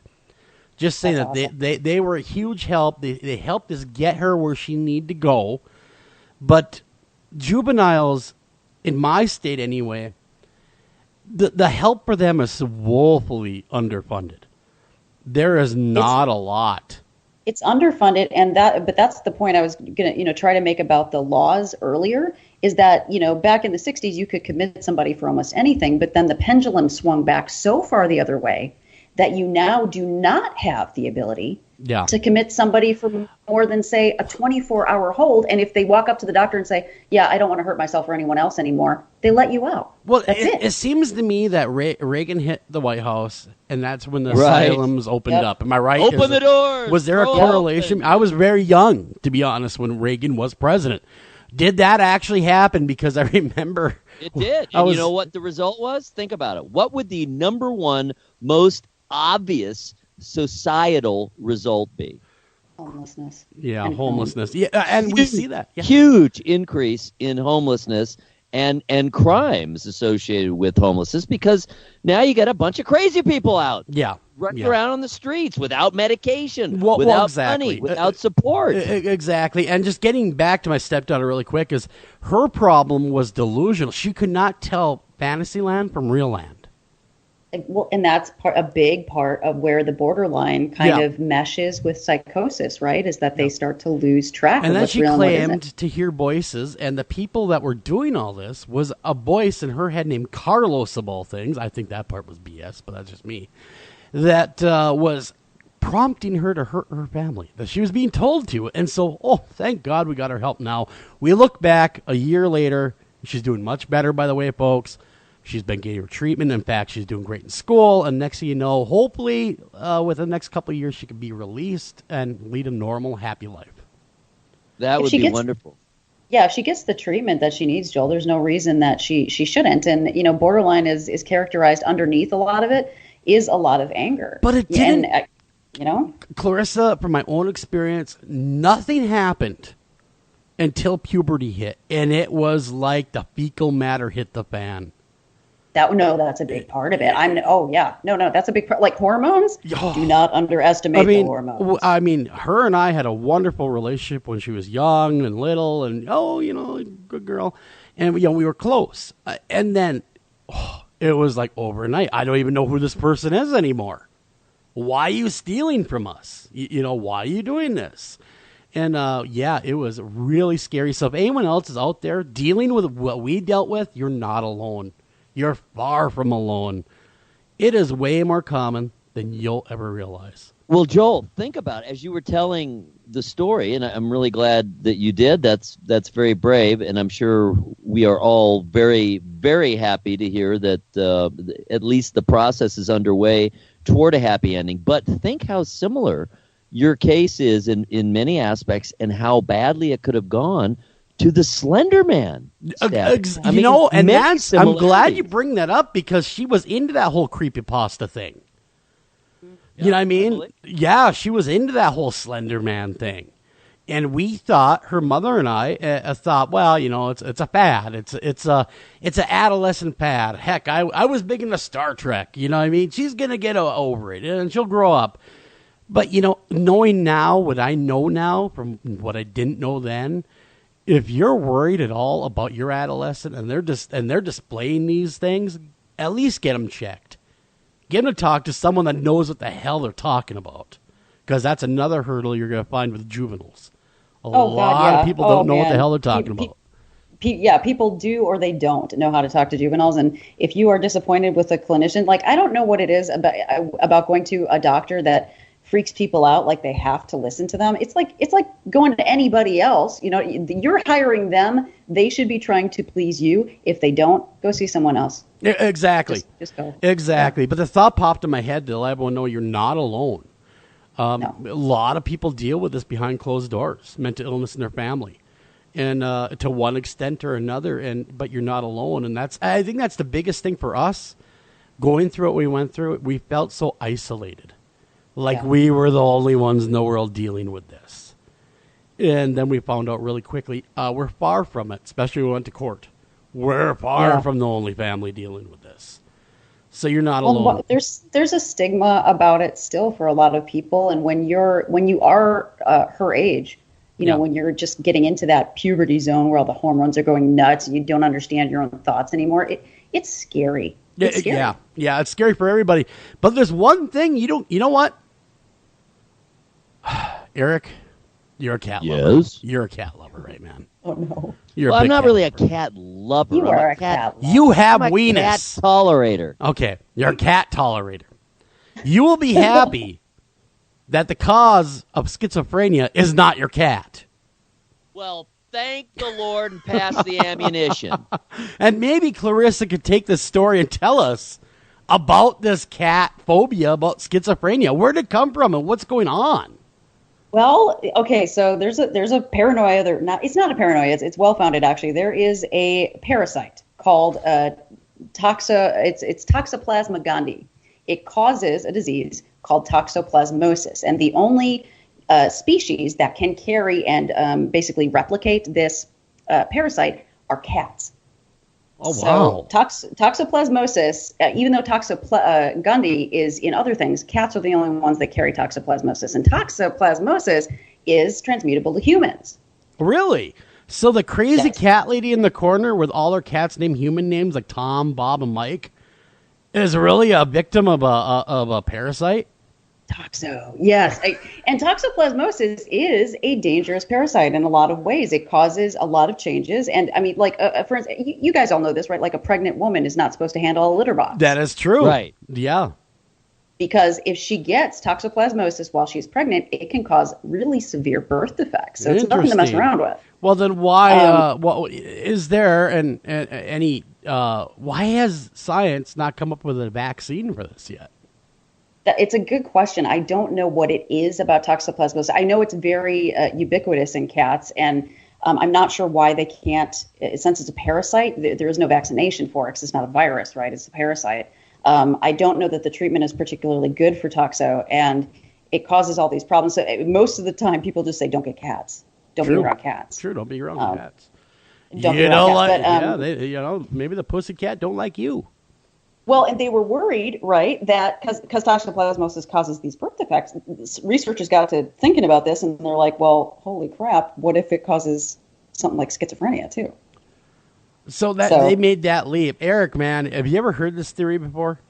Just saying that awesome. They were a huge help. They helped us get her where she needed to go. But juveniles, in my state anyway, the help for them is woefully underfunded. There is not a lot. It's underfunded, but that's the point I was gonna try to make about the laws earlier. Is that back in the 60s you could commit somebody for almost anything, but then the pendulum swung back so far the other way that you now do not have the ability to commit somebody for more than, say, a 24-hour hold. And if they walk up to the doctor and say, yeah, I don't want to hurt myself or anyone else anymore, they let you out. Well, it seems to me that Reagan hit the White House, and that's when the asylums opened up. Am I right? Open the doors! Was there a correlation? I was very young, to be honest, when Reagan was president. Did that actually happen? Because I remember... It did. And you know what the result was? Think about it. What would the number one most obvious societal result be? Homelessness. Yeah, homelessness. Yeah, and we see that. Yeah. Huge increase in homelessness and crimes associated with homelessness, because now you got a bunch of crazy people out. Yeah. Running around on the streets without medication, without money, without support. Exactly. And just getting back to my stepdaughter really quick, is her problem was delusional. She could not tell Fantasyland from real land. Well, and that's a big part of where the borderline kind of meshes with psychosis, right? Is that they start to lose track and of then what's she real and what claimed isn't. to hear voices, and the people that were doing all this was a voice in her head named Carlos, of all things. I think that part was BS, but that's just me. That was prompting her to hurt her family, that she was being told to. And so, thank God we got her help now. We look back a year later. She's doing much better, by the way, folks. She's been getting her treatment. In fact, she's doing great in school. And next thing you know, hopefully, within the next couple of years, she could be released and lead a normal, happy life. That would be wonderful. Yeah, if she gets the treatment that she needs, Joel, there's no reason that she shouldn't. And, borderline is characterized underneath a lot of it is a lot of anger. But it didn't. And, Clarissa, from my own experience, nothing happened until puberty hit. And it was like the fecal matter hit the fan. That's a big part of it. That's a big part. Like hormones, do not underestimate the hormones. I mean, her and I had a wonderful relationship when she was young and little, and good girl, and we were close. And then it was like overnight. I don't even know who this person is anymore. Why are you stealing from us? Why are you doing this? And it was really scary. So if anyone else is out there dealing with what we dealt with, you're not alone. You're far from alone. It is way more common than you'll ever realize. Well, Joel, think about it. As you were telling the story, and I'm really glad that you did. That's very brave, and I'm sure we are all very, very happy to hear that at least the process is underway toward a happy ending. But think how similar your case is in many aspects and how badly it could have gone to the Slender Man. I'm glad you bring that up because she was into that whole creepypasta thing. You know what I mean? Totally. Yeah, she was into that whole Slender Man thing. And we thought, her mother and I thought, well, it's a fad. It's an adolescent fad. Heck, I was big into Star Trek. You know what I mean? She's going to get over it and she'll grow up. But, knowing now what I know now from what I didn't know then, if you're worried at all about your adolescent and they're displaying these things, at least get them checked. Get them to talk to someone that knows what the hell they're talking about, because that's another hurdle you're going to find with juveniles. A lot of people don't know what the hell they're talking about. People do or they don't know how to talk to juveniles. And if you are disappointed with a clinician, like I don't know what it is about going to a doctor that freaks people out, like they have to listen to them. It's like going to anybody else. You're hiring them. They should be trying to please you. If they don't, go see someone else. Exactly. Just go. Exactly. Yeah. But the thought popped in my head to let everyone know you're not alone. No. A lot of people deal with this behind closed doors, mental illness in their family, and to one extent or another. But you're not alone, and I think that's the biggest thing for us. Going through what we went through, we felt so isolated. Like we were the only ones in the world dealing with this. And then we found out really quickly, we're far from it, especially when we went to court. We're far from the only family dealing with this. So you're not alone. There's a stigma about it still for a lot of people. And when you are her age, when you're just getting into that puberty zone where all the hormones are going nuts and you don't understand your own thoughts anymore, it's scary. It's scary. Yeah, it's scary for everybody. But there's one thing you know what? Eric, you're a cat lover. Yes. You're a cat lover, right, man? Oh, no. I'm not really a cat lover. You are a cat lover. You have I'm a weenus. Cat tolerator. Okay, you're a cat tolerator. You will be happy that the cause of schizophrenia is not your cat. Well, thank the Lord and pass the ammunition. And maybe Clarissa could take this story and tell us about this cat phobia, about schizophrenia. Where did it come from and what's going on? Well, okay, so there's a paranoia. It's not a paranoia. It's well founded actually. There is a parasite called it's Toxoplasma gondii. It causes a disease called toxoplasmosis, and the only species that can carry and basically replicate this parasite are cats. Oh, wow. So toxoplasmosis, even though gondii is in other things, cats are the only ones that carry toxoplasmosis. And toxoplasmosis is transmutable to humans. Really? So the crazy cat lady in the corner with all her cats named human names like Tom, Bob, and Mike Is really a victim of a parasite? Toxo, yes. And toxoplasmosis is a dangerous parasite in a lot of ways. It causes a lot of changes. And I mean, like, for instance, you guys all know this, right? Like a pregnant woman is not supposed to handle a litter box. That is true. Right. Yeah. Because if she gets toxoplasmosis while she's pregnant, it can cause really severe birth defects. So it's nothing to mess around with. Well, then why is there any why has science not come up with a vaccine for this yet? It's a good question. I don't know what it is about toxoplasmosis. I know it's very ubiquitous in cats, and I'm not sure why they can't, since it's a parasite, there is no vaccination for it because it's not a virus, right? It's a parasite. I don't know that the treatment is particularly good for toxo, and it causes all these problems. So most of the time, people just say, don't get cats. Don't be around cats. True, don't be around cats. Don't be around cats. But, maybe the pussycat don't like you. Well, and they were worried, right, that because toxoplasmosis causes these birth defects, researchers got to thinking about this, and they're like, well, holy crap, what if it causes something like schizophrenia, too? So they made that leap. Eric, man, have you ever heard this theory before?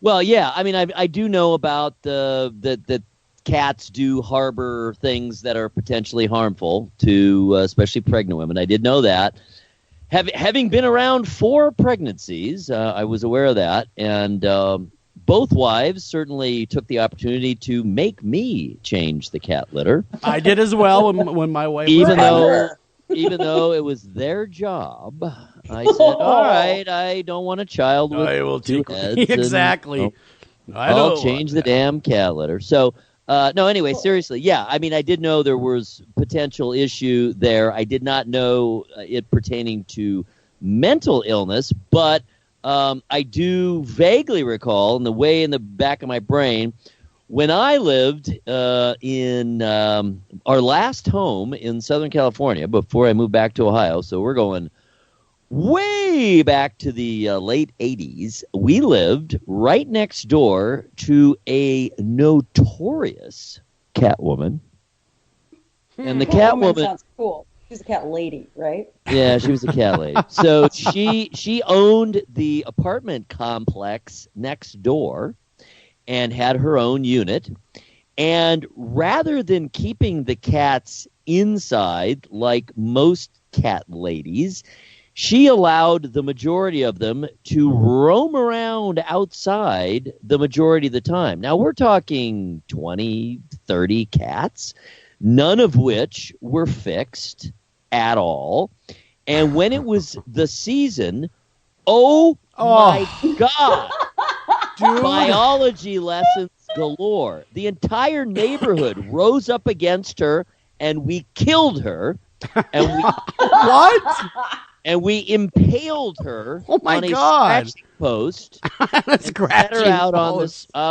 Well, yeah. I mean, I do know about that cats do harbor things that are potentially harmful to especially pregnant women. I did know that. Having been around 4 pregnancies, I was aware of that, and both wives certainly took the opportunity to make me change the cat litter. I did as well when my wife even though it was their job, I said, "All right, I don't want a child with 2 heads." Exactly. I'll change the damn cat litter. So. No, anyway, seriously, yeah. I mean, I did know there was potential issue there. I did not know it pertaining to mental illness, but I do vaguely recall in the back of my brain when I lived in our last home in Southern California before I moved back to Ohio. So we're going way back to the late 80s, we lived right next door to a notorious Catwoman. And the Catwoman sounds cool. She's a cat lady, right? Yeah, she was a cat lady. So she owned the apartment complex next door and had her own unit. And rather than keeping the cats inside like most cat ladies, she allowed the majority of them to roam around outside the majority of the time. Now, we're talking 20, 30 cats, none of which were fixed at all. And when it was the season, my God, biology lessons galore. The entire neighborhood rose up against her, and we killed her. And we what? And we impaled her on a God. scratching post. Set her out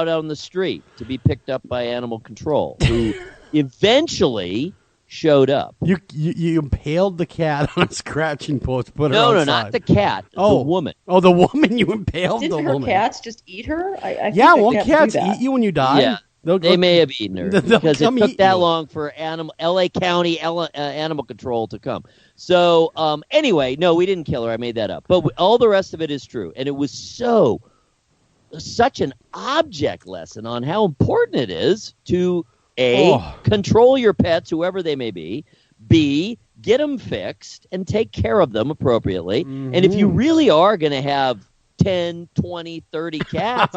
on the street to be picked up by animal control, who eventually showed up. You impaled the cat on a scratching post. Put her No, outside. not the cat. The woman. Oh, the woman you impaled. Didn't the her woman. cats just eat her? I yeah, think won't cats eat you when you die? Yeah. They may have eaten her because it took that long for LA County animal control to come. So anyway, no, we didn't kill her. I made that up. But all the rest of it is true. And it was such an object lesson on how important it is to, A, control your pets, whoever they may be, B, get them fixed and take care of them appropriately. Mm-hmm. And if you really are going to have 10, 20, 30 cats,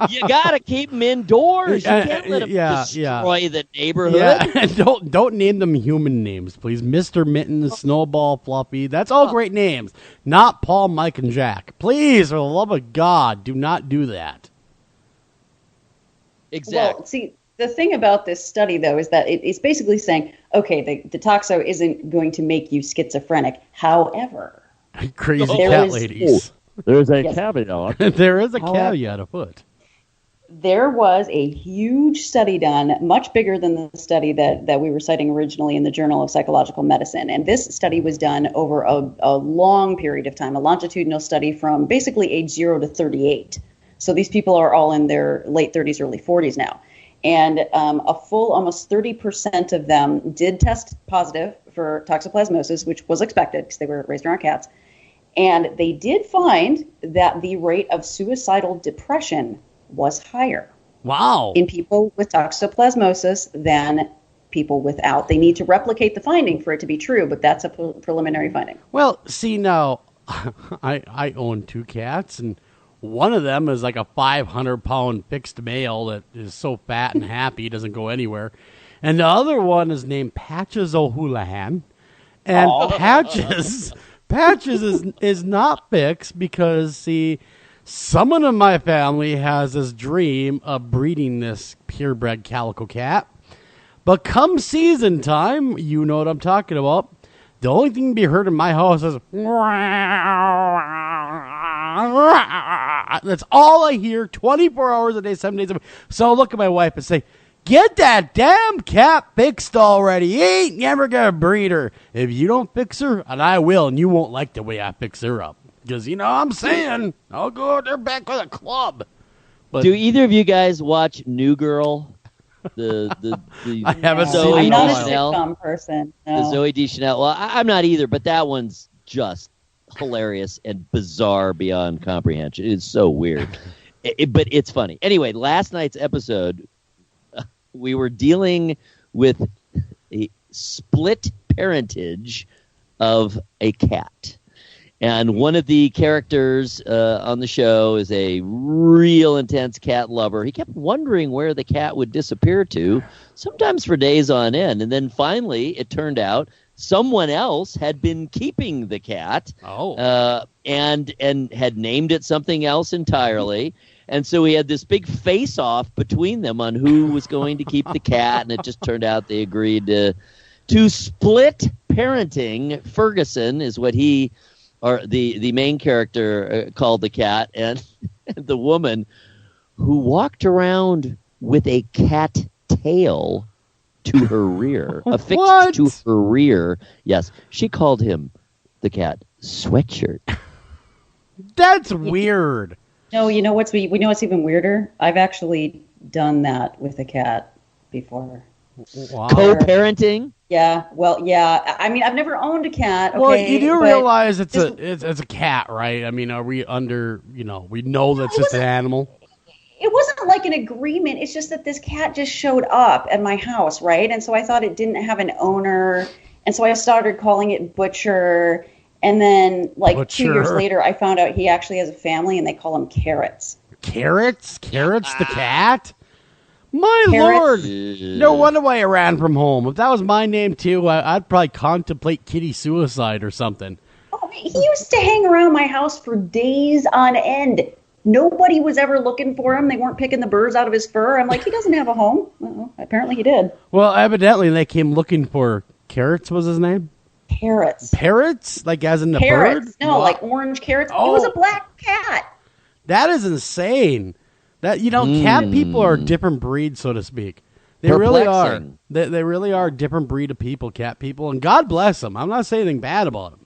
you got to keep them indoors. You can't let them destroy the neighborhood. Yeah. And don't name them human names, please. Mr. Mitten, Snowball, Fluffy. That's all great names. Not Paul, Mike, and Jack. Please, for the love of God, do not do that. Exactly. Well, see, the thing about this study, though, is that it's basically saying, okay, the toxo isn't going to make you schizophrenic. However, crazy cat ladies. There's a caveat. There is a caveat afoot. There was a huge study done, much bigger than the study that we were citing originally in the Journal of Psychological Medicine. And this study was done over a long period of time, a longitudinal study from basically age 0 to 38. So these people are all in their late 30s, early 40s now. And a full almost 30% of them did test positive for toxoplasmosis, which was expected because they were raised around cats. And they did find that the rate of suicidal depression was higher. Wow. In people with toxoplasmosis than people without. They need to replicate the finding for it to be true, but that's a preliminary finding. Well, see, now, I own 2 cats, and one of them is like a 500-pound fixed male that is so fat and happy he doesn't go anywhere. And the other one is named Patches O'Houlihan. And Patches is not fixed because, see, someone in my family has this dream of breeding this purebred calico cat. But come season time, you know what I'm talking about, the only thing to be heard in my house is... That's all I hear 24 hours a day, 7 days a week. So I'll look at my wife and say, get that damn cat fixed already. You ain't never going to breed her. If you don't fix her, and I will, and you won't like the way I fix her up. Because, you know what I'm saying, I'll go out there back with a club. But do either of you guys watch New Girl? The I haven't Zoe seen it. I'm not a Deschanel. sitcom person. No. The Zoe Deschanel. Well, I'm not either, but that one's just hilarious and bizarre beyond comprehension. It's so weird, but it's funny. Anyway, last night's episode, we were dealing with a split parentage of a cat. And one of the characters on the show is a real intense cat lover. He kept wondering where the cat would disappear to, sometimes for days on end. And then finally, it turned out someone else had been keeping the cat and had named it something else entirely. And so we had this big face-off between them on who was going to keep the cat. And it just turned out they agreed to split parenting. Ferguson is what he... or the main character called the cat, and the woman who walked around with a cat tail to her rear, affixed to her rear. Yes, she called him the cat Sweatshirt. That's weird. No, you know what's even weirder? I've actually done that with a cat before. Wow. Co-parenting? Yeah, well, yeah. I mean, I've never owned a cat. Okay, well, you do but realize it's a cat, right? I mean, are we under, we know that's just an animal? It wasn't like an agreement. It's just that this cat just showed up at my house, right? And so I thought it didn't have an owner. And so I started calling it Butcher. And then, like, 2 years later, I found out he actually has a family, and they call him Carrots. Carrots? Carrots the cat? My Carrots. Lord! No wonder why I ran from home. If that was my name, too, I'd probably contemplate kitty suicide or something. Oh, he used to hang around my house for days on end. Nobody was ever looking for him. They weren't picking the birds out of his fur. I'm like, he doesn't have a home. Well, apparently he did. Well, evidently they came looking for Carrots, was his name? Parrots. Parrots? Like as in the Parrots. bird? No, like orange carrots. Oh. It was a black cat. That is insane. That cat people are a different breed, so to speak. They really are. They really are a different breed of people, cat people, and God bless them. I'm not saying anything bad about them,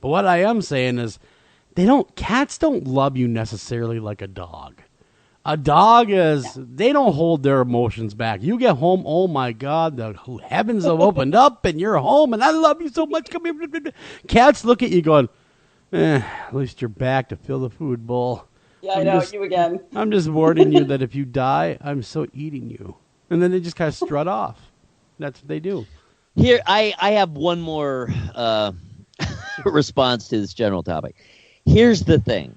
but what I am saying is, cats don't love you necessarily like a dog. A dog they don't hold their emotions back. You get home, oh my God, the heavens have opened up, and you're home, and I love you so much. Come here. Cats look at you going, at least you're back to fill the food bowl. Yeah, I know, you again. I'm just warning you that if you die, I'm so eating you. And then they just kind of strut off. That's what they do. Here, I have one more response to this general topic. Here's the thing.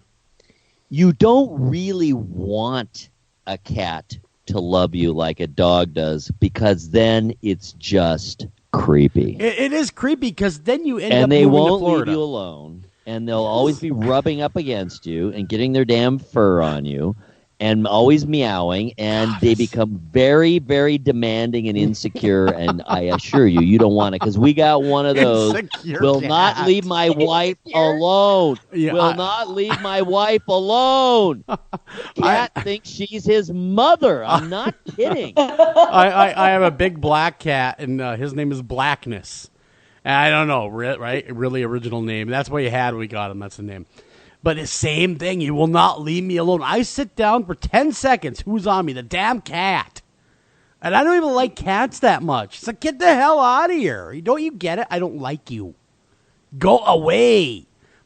You don't really want a cat to love you like a dog does, because then it's just creepy. It is creepy because then you end up and they moving to won't Florida. leave you alone. And they'll always be rubbing up against you and getting their damn fur on you and always meowing, and they become very, very demanding and insecure, and I assure you, you don't want it, because we got one of those. Insecure will cat. not leave my wife alone. Not leave my wife alone. Cat thinks she's his mother. I'm not kidding. I have a big black cat, and his name is Blackness. I don't know, right? Really original name. That's what he had when we got him. That's the name. But the same thing. He will not leave me alone. I sit down for 10 seconds. Who's on me? The damn cat. And I don't even like cats that much. It's like, get the hell out of here. Don't you get it? I don't like you. Go away.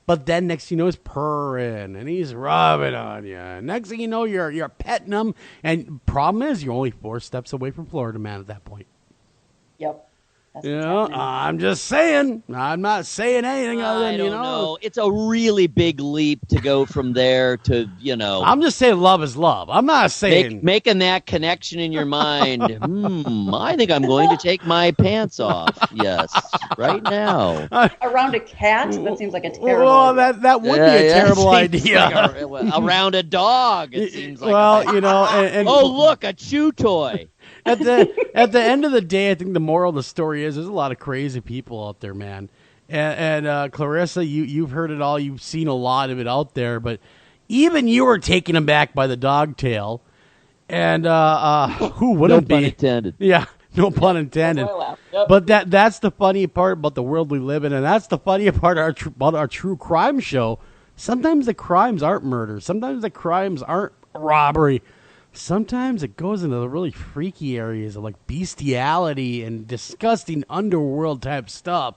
But then next thing you know, he's purring and he's rubbing on you. Next thing you know, you're petting him. And problem is, you're only 4 steps away from Florida Man at that point. Yep. That's I'm just saying. I'm not saying anything other than, I don't know. It's a really big leap to go from there to, I'm just saying love is love. I'm not saying. Making that connection in your mind. I think I'm going to take my pants off. Yes, right now. Around a cat? That seems like a terrible idea. That would be a terrible idea. Like around a dog, it seems like. Well, and oh, look, a chew toy. At the end of the day, I think the moral of the story is there's a lot of crazy people out there, man. And Clarissa, you've heard it all. You've seen a lot of it out there. But even you were taken aback by the dog tail. And who wouldn't be? No pun intended. Yeah, no pun intended. Yep. But that's the funny part about the world we live in. And that's the funny part about our true crime show. Sometimes the crimes aren't murder. Sometimes the crimes aren't robbery. Sometimes it goes into the really freaky areas of like bestiality and disgusting underworld type stuff.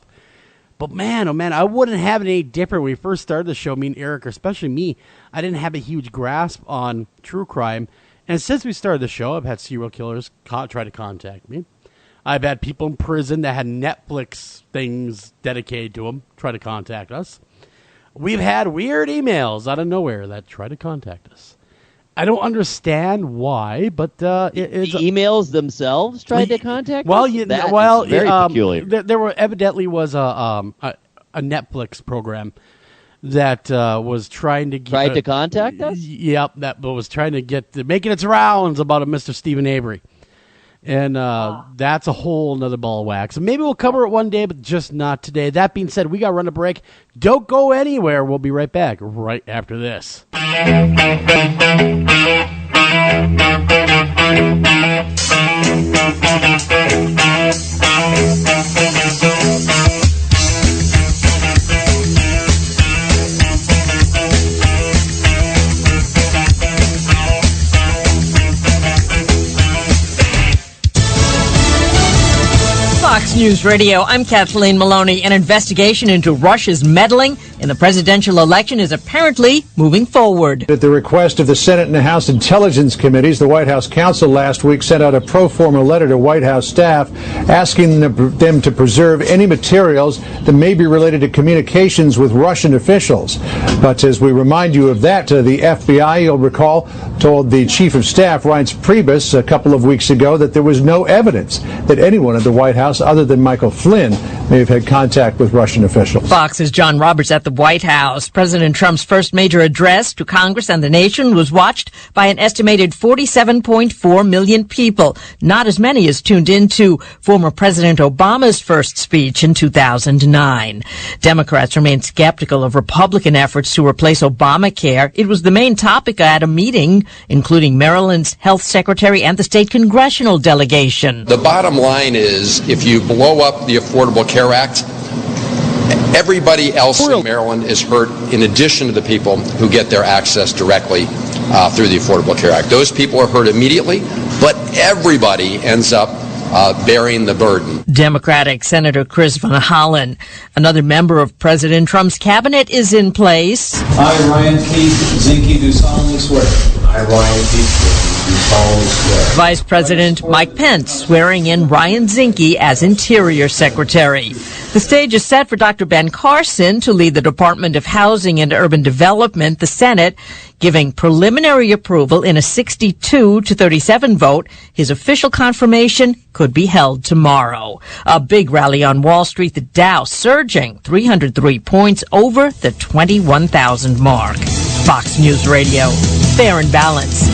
But man, oh man, I wouldn't have it any different. When we first started the show, me and Eric, or especially me, I didn't have a huge grasp on true crime. And since we started the show, I've had serial killers try to contact me. I've had people in prison that had Netflix things dedicated to them try to contact us. We've had weird emails out of nowhere that try to contact us. I don't understand why, but it's the emails themselves tried to contact. Well, us? Very peculiar. There evidently was a Netflix program that was trying to tried to contact us. Yep, that was trying to making its rounds about a Mr. Stephen Avery, and that's a whole nother ball of wax. And maybe we'll cover it one day, but just not today. That being said, we got to run a break. Don't go anywhere. We'll be right back right after this. Fox News Radio, I'm Kathleen Maloney. An investigation into Russia's meddling in the presidential election is apparently moving forward. At the request of the Senate and the House Intelligence Committees, the White House Counsel last week sent out a pro forma letter to White House staff asking them to preserve any materials that may be related to communications with Russian officials. But as we remind you of that, the FBI, you'll recall, told the Chief of Staff, Reince Priebus, a couple of weeks ago that there was no evidence that anyone at the White House other than Michael Flynn may have had contact with Russian officials. Fox's John Roberts at the White House. President Trump's first major address to Congress and the nation was watched by an estimated 47.4 million people. Not as many as tuned into former President Obama's first speech in 2009. Democrats remain skeptical of Republican efforts to replace Obamacare. It was the main topic at a meeting, including Maryland's health secretary and the state congressional delegation. The bottom line is, if you blow up the Affordable Care Act, everybody else in Maryland is hurt in addition to the people who get their access directly through the Affordable Care Act. Those people are hurt immediately, but everybody ends up bearing the burden. Democratic Senator Chris Van Hollen, another member of President Trump's cabinet, is in place. I, Ryan Keith Zinke, do solemnly swear. I, Ryan Keith do solemnly swear. Vice President Mike Pence swearing in Ryan Zinke as Interior Secretary. The stage is set for Dr. Ben Carson to lead the Department of Housing and Urban Development, the Senate, giving preliminary approval in a 62-37 vote. His official confirmation could be held tomorrow. A big rally on Wall Street, the Dow surging 303 points over the 21,000 mark. Fox News Radio, fair and balanced.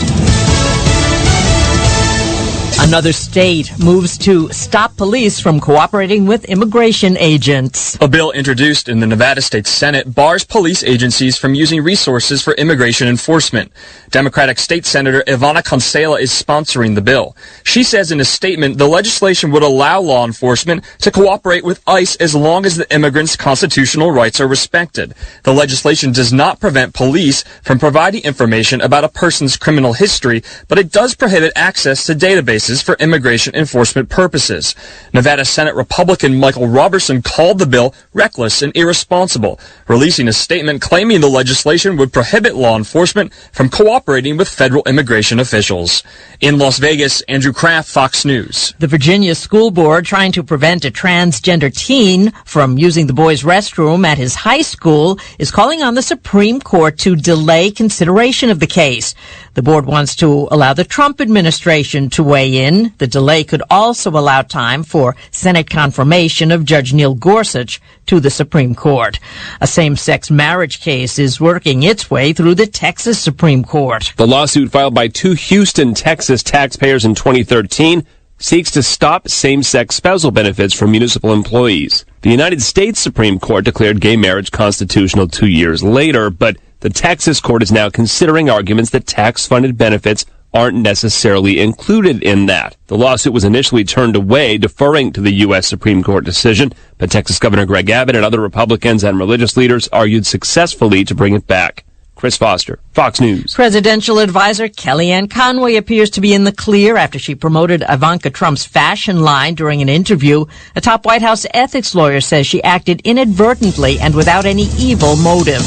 Another state moves to stop police from cooperating with immigration agents. A bill introduced in the Nevada State Senate bars police agencies from using resources for immigration enforcement. Democratic State Senator Ivana Cancela is sponsoring the bill. She says in a statement the legislation would allow law enforcement to cooperate with ICE as long as the immigrants' constitutional rights are respected. The legislation does not prevent police from providing information about a person's criminal history, but it does prohibit access to databases agencies for immigration enforcement purposes. Nevada Senate Republican Michael Robertson called the bill reckless and irresponsible, releasing a statement claiming the legislation would prohibit law enforcement from cooperating with federal immigration officials. In Las Vegas, Andrew Kraft, Fox News. The Virginia School Board, trying to prevent a transgender teen from using the boys' restroom at his high school, is calling on the Supreme Court to delay consideration of the case. The board wants to allow the Trump administration to weigh in. The delay could also allow time for Senate confirmation of Judge Neil Gorsuch to the Supreme Court. A same-sex marriage case is working its way through the Texas Supreme Court. The lawsuit filed by two Houston, Texas taxpayers in 2013 seeks to stop same-sex spousal benefits for municipal employees. The United States Supreme Court declared gay marriage constitutional 2 years later, but the Texas court is now considering arguments that tax-funded benefits aren't necessarily included in that. The lawsuit was initially turned away, deferring to the U.S. Supreme Court decision, but Texas Governor Greg Abbott and other Republicans and religious leaders argued successfully to bring it back. Chris Foster, Fox News. Presidential advisor Kellyanne Conway appears to be in the clear after she promoted Ivanka Trump's fashion line during an interview. A top White House ethics lawyer says she acted inadvertently and without any evil motive.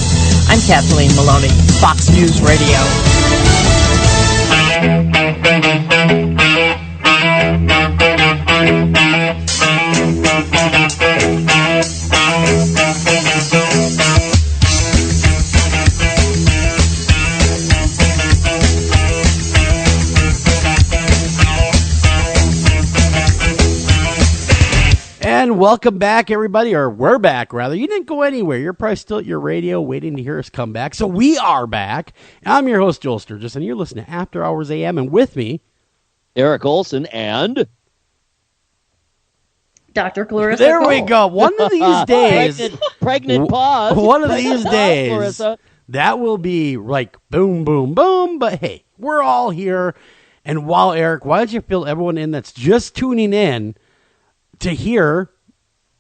I'm Kathleen Maloney, Fox News Radio. And welcome back, everybody, or we're back, rather. You didn't go anywhere. You're probably still at your radio waiting to hear us come back. So we are back. I'm your host, Joel Sturgis, and you're listening to After Hours AM. And with me, Eric Olsen and Dr. Clarissa There Cole. we go. One of these days. pregnant pause. One of Pregnant these pause, days. Clarissa. That will be like boom, boom, boom. But hey, we're all here. And wow, Eric, why don't you fill everyone in that's just tuning in to hear,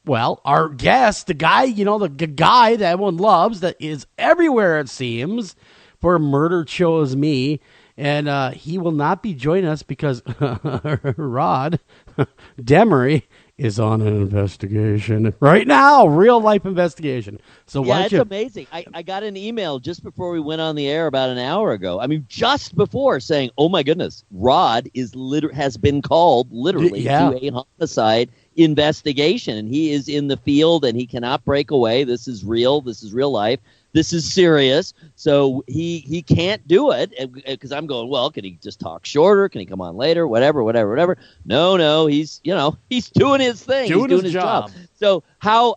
well, our guest, the guy, the guy that everyone loves, that is everywhere, it seems, for Murder Chose Me. And he will not be joining us because Rod Demery is on an investigation right now, real-life investigation. So yeah, it's amazing. I got an email just before we went on the air about an hour ago. I mean, just before, saying, oh, my goodness, Rod has been called literally to a homicide investigation, and he is in the field, and he cannot break away. This is real. This is real life. This is serious. So he can't do it, because I'm going, well, can he just talk shorter? Can he come on later? Whatever. No, he's doing his thing. He's doing his job. So how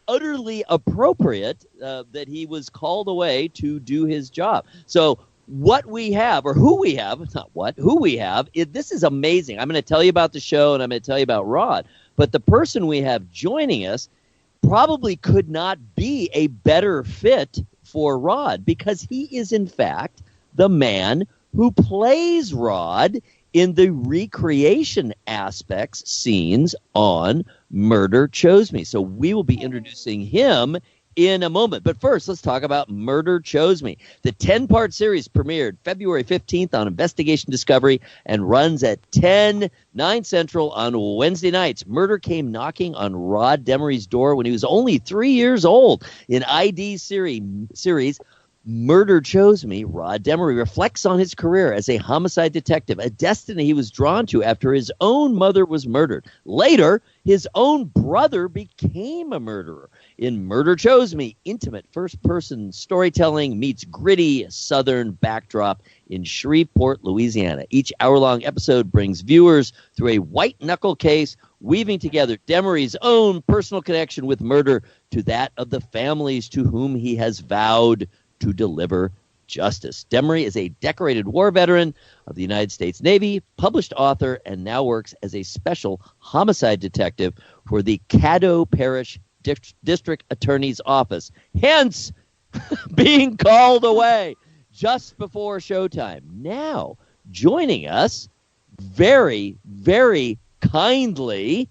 utterly appropriate that he was called away to do his job. So what we have, or who we have, who we have, this is amazing. I'm going to tell you about the show, and I'm going to tell you about Rod. But the person we have joining us probably could not be a better fit for Rod, because he is, in fact, the man who plays Rod in the recreation aspects scenes on Murder Chose Me. So we will be introducing him in a moment. But first, let's talk about Murder Chose Me. The 10-part series premiered February 15th on Investigation Discovery and runs at 9 Central on Wednesday nights. Murder came knocking on Rod Demery's door when he was only 3 years old. In ID series Murder Chose Me, Rod Demery reflects on his career as a homicide detective, a destiny he was drawn to after his own mother was murdered. Later, his own brother became a murderer. In Murder Chose Me, intimate first-person storytelling meets gritty southern backdrop in Shreveport, Louisiana. Each hour-long episode brings viewers through a white-knuckle case, weaving together Demery's own personal connection with murder to that of the families to whom he has vowed to deliver justice. Demery is a decorated war veteran of the United States Navy, published author, and now works as a special homicide detective for the Caddo Parrish District Attorney's Office. Hence, being called away just before showtime. Now, joining us very, very kindly,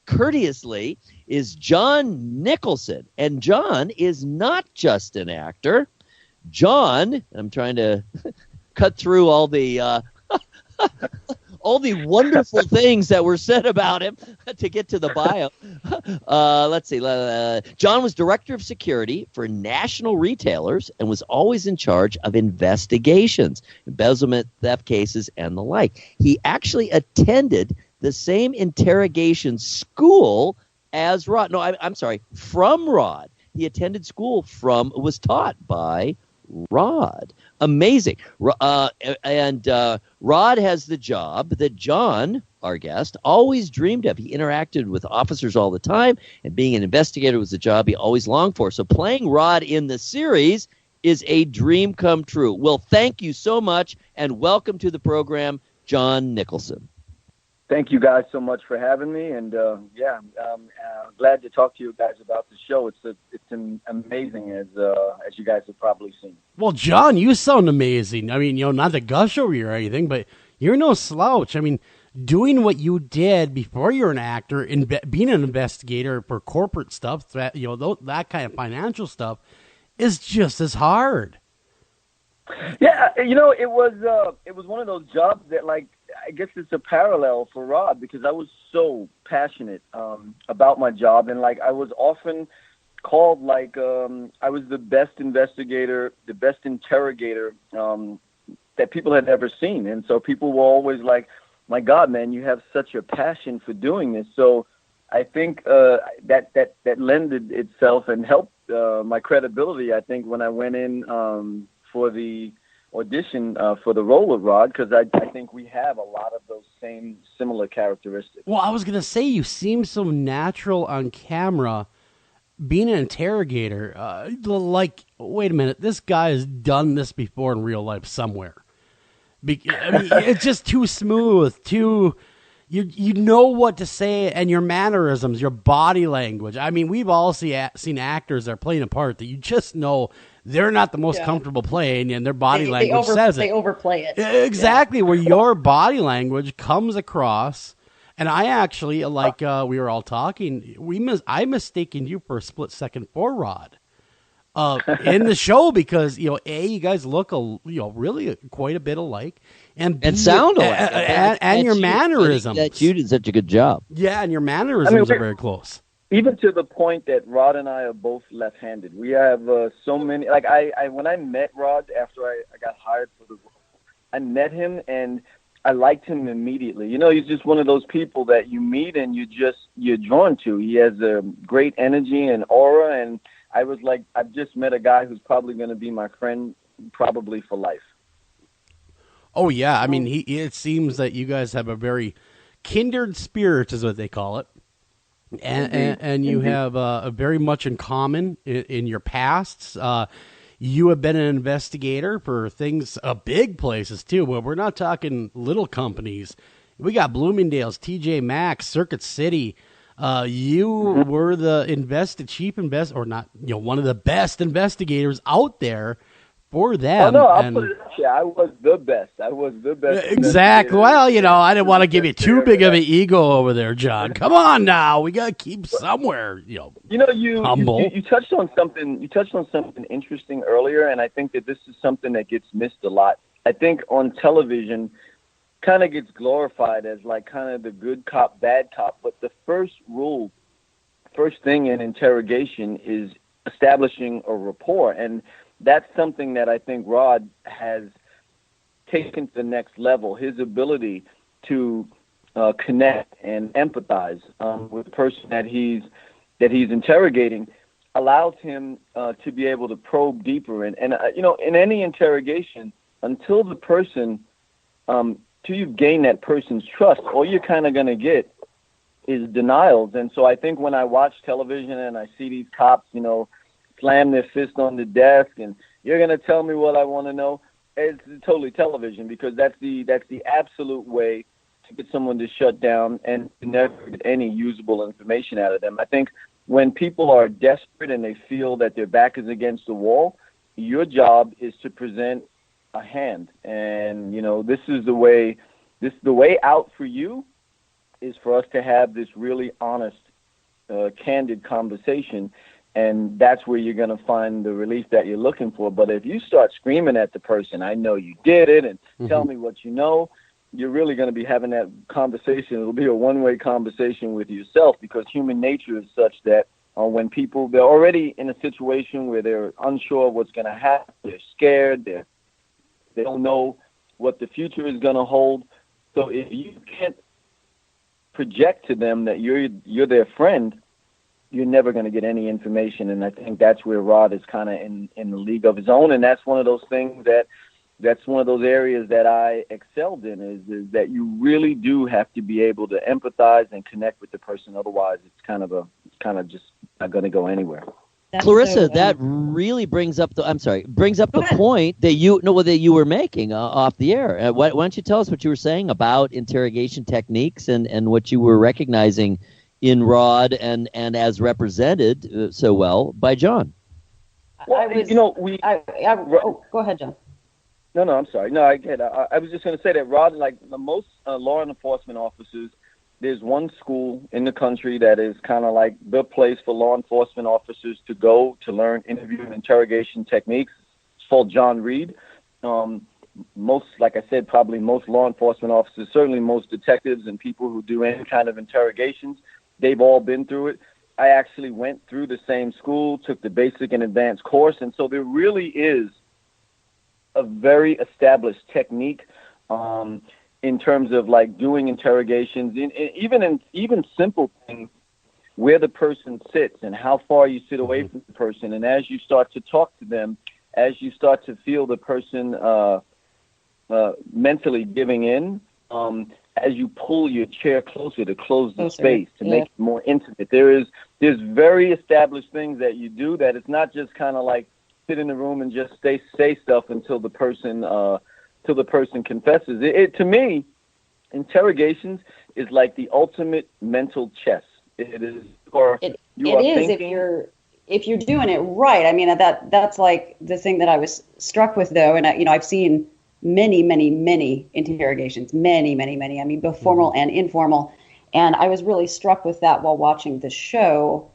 courteously, is John Nicholson. And John is not just an actor. John, I'm trying to cut through all the all the wonderful things that were said about him to get to the bio. Let's see. John was director of security for national retailers and was always in charge of investigations, embezzlement, theft cases, and the like. He actually attended the same interrogation school as Rod. No, I'm sorry, from Rod. He attended school was taught by Rod. Amazing. And Rod has the job that John, our guest, always dreamed of. He interacted with officers all the time, and being an investigator was a job he always longed for. So playing Rod in the series is a dream come true. Well, thank you so much, and welcome to the program, John Nicholson. Thank you guys so much for having me, and glad to talk to you guys about the show. It's amazing, as you guys have probably seen. Well, John, you sound amazing. I mean, not to gush over you or anything, but you're no slouch. I mean, doing what you did before you're an actor and being an investigator for corporate stuff, that kind of financial stuff, is just as hard. Yeah, it was one of those jobs that, like, I guess it's a parallel for Rod, because I was so passionate about my job, and like I was often called like I was the best investigator, the best interrogator that people had ever seen, and so people were always like, "My God, man, you have such a passion for doing this." So I think that lended itself and helped my credibility. I think when I went in for the audition for the role of Rod, because I think we have a lot of those same similar characteristics. Well, I was going to say, you seem so natural on camera being an interrogator. Like, wait a minute, this guy has done this before in real life somewhere. It's just too smooth, you know what to say, and your mannerisms, your body language. I mean, we've all seen actors that are playing a part that you just know they're not the most comfortable playing, and their body language says it. They overplay it. Exactly, where your body language comes across. And I actually, like we were all talking, I mistaken you for a split second for Rod in the show, because you guys look really quite a bit alike, and sound alike, and your mannerisms. You did such a good job. Yeah, and your mannerisms are very close. Even to the point that Rod and I are both left-handed. We have so many. Like I when I met Rod after I got hired for the role, I met him and I liked him immediately. He's just one of those people that you meet and you're drawn to. He has a great energy and aura, and I was like, I've just met a guy who's probably going to be my friend, probably for life. Oh yeah, I mean, it seems that you guys have a very kindred spirit, is what they call it. And you have very much in common in your pasts. You have been an investigator for things, big places too. Well, we're not talking little companies. We got Bloomingdale's, TJ Maxx, Circuit City. You were the one of the best investigators out there for them. Oh, no, I'll put it up here. I was the best. Exactly. Well, I didn't want to give you too big of an ego over there, John. Come on now. We got to keep somewhere, humble. You touched on something. You touched on something interesting earlier, and I think that this is something that gets missed a lot. I think on television, kind of gets glorified as like kind of the good cop, bad cop. But the first thing in interrogation is establishing a rapport, and that's something that I think Rod has taken to the next level. His ability to connect and empathize with the person that he's interrogating allows him to be able to probe deeper. And in any interrogation, until the person, till you gain that person's trust, all you're kind of going to get is denials. And so I think when I watch television and I see these cops, slam their fist on the desk and you're going to tell me what I want to know, it's totally television, because that's the absolute way to get someone to shut down and never get any usable information out of them. I think when people are desperate and they feel that their back is against the wall, your job is to present a hand. And, this is the way out for you is for us to have this really honest, candid conversation. And that's where you're going to find the relief that you're looking for. But if you start screaming at the person, I know you did it, and tell me what you know, you're really going to be having that conversation. It'll be a one-way conversation with yourself, because human nature is such that when people, they're already in a situation where they're unsure of what's going to happen, they're scared, they don't know what the future is going to hold. So if you can't project to them that you're their friend, you're never going to get any information. And I think that's where Rod is kind of in the league of his own. And that's one of those things that's one of those areas that I excelled in, is that you really do have to be able to empathize and connect with the person. Otherwise, it's kind of just not going to go anywhere. Clarissa, that really brings up the point that you were making off the air. Why don't you tell us what you were saying about interrogation techniques and what you were recognizing in Rod and as represented so well by John? Well, go ahead, John. No, I'm sorry. No, I get it. I was just going to say that Rod, like the most law enforcement officers, there's one school in the country that is kind of like the place for law enforcement officers to go to learn interview and interrogation techniques. It's called John Reed. Like I said, probably most law enforcement officers, certainly most detectives and people who do any kind of interrogations, they've all been through it. I actually went through the same school, took the basic and advanced course, and so there really is a very established technique in terms of like doing interrogations, even simple things, where the person sits and how far you sit away from the person. And as you start to talk to them, as you start to feel the person mentally giving in, as you pull your chair closer to close the space, to make it more intimate. There's very established things that you do that it's not just kind of like sit in the room and just say stuff until the person confesses. To me, interrogations is like the ultimate mental chess. It is, if you're doing it right. I mean, that's like the thing that I was struck with, though, and I've seen many interrogations, many. I mean, both formal and informal, and I was really struck with that while watching the show,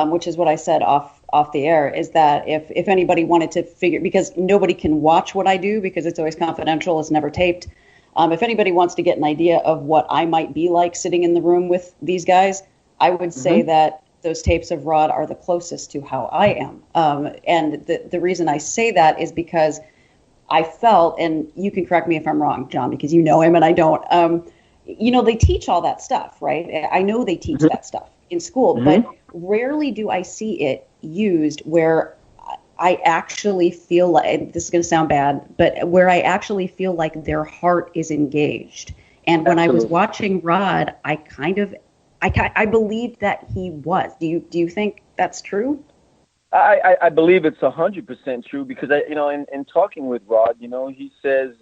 which is what I said off the air, is that if anybody wanted to figure, because nobody can watch what I do because it's always confidential, it's never taped. If anybody wants to get an idea of what I might be like sitting in the room with these guys, I would say that those tapes of Rod are the closest to how I am. And the reason I say that is because I felt, and you can correct me if I'm wrong, John, because you know him and I don't, they teach all that stuff, right? I know they teach that stuff in school, but rarely do I see it used where I actually feel like, this is going to sound bad, but where I actually feel like their heart is engaged. And when I was watching Rod, I believed that he was. Do you think that's true? I believe it's 100% true, because in talking with Rod, he says,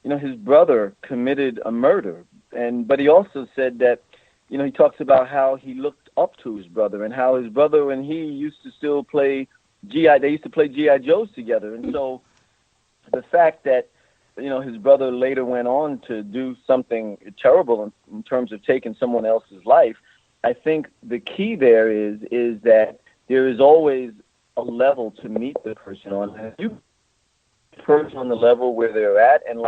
his brother committed a murder, but he also said that, he talks about how he looked up to his brother, and how his brother and he used to still play they used to play G.I. Joes together. And so the fact that, his brother later went on to do something terrible in terms of taking someone else's life, I think the key there is that there is always a level to meet the person on. And you person on the level where they're at, and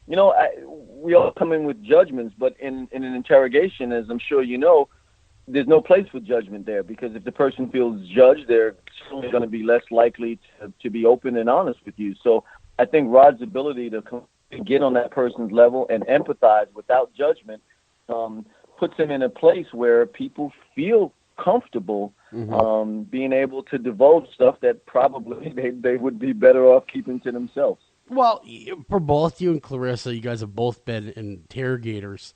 we all come in with judgments, but in an interrogation, as I'm sure you know, there's no place for judgment there, because if the person feels judged, they're certainly going to be less likely to be open and honest with you. So I think Rod's ability to get on that person's level and empathize without judgment puts him in a place where people feel comfortable being able to divulge stuff that probably they would be better off keeping to themselves. Well, for both you and Clarissa, you guys have both been interrogators.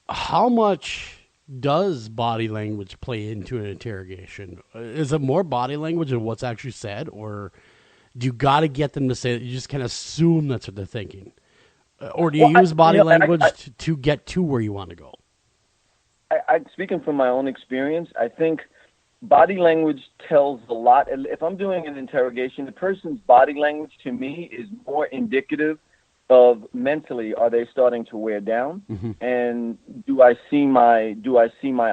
How much does body language play into an interrogation? Is it more body language than what's actually said, or do you got to get them to say that? You just kind of assume that's what they're thinking, or do you use body language to get to where you want to go? I'm speaking from my own experience. I think body language tells a lot. If I'm doing an interrogation, the person's body language to me is more indicative of mentally, are they starting to wear down? And do I see my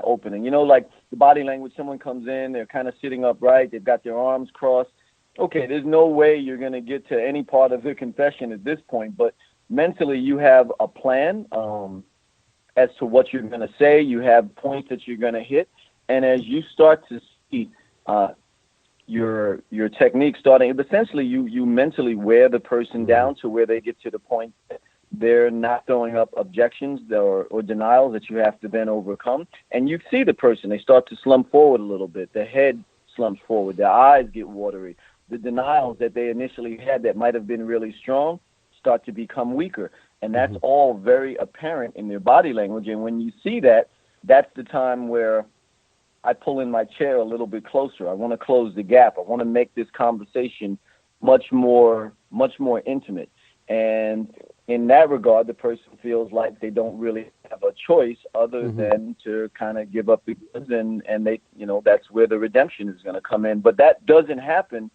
opening? Like the body language, someone comes in, they're kind of sitting upright, they've got their arms crossed. Okay, there's no way you're going to get to any part of the confession at this point, but mentally you have a plan as to what you're going to say. You have points that you're going to hit, and as you start to see your technique starting, essentially you mentally wear the person down to where they get to the point that they're not throwing up objections or denials that you have to then overcome. And you see the person, they start to slump forward a little bit. Their head slumps forward. Their eyes get watery. The denials that they initially had that might have been really strong start to become weaker. And that's all very apparent in their body language. And when you see that, that's the time where I pull in my chair a little bit closer. I want to close the gap. I want to make this conversation much more intimate. And in that regard, the person feels like they don't really have a choice other than to kind of give up the goods, and they, that's where the redemption is going to come in. But that doesn't happen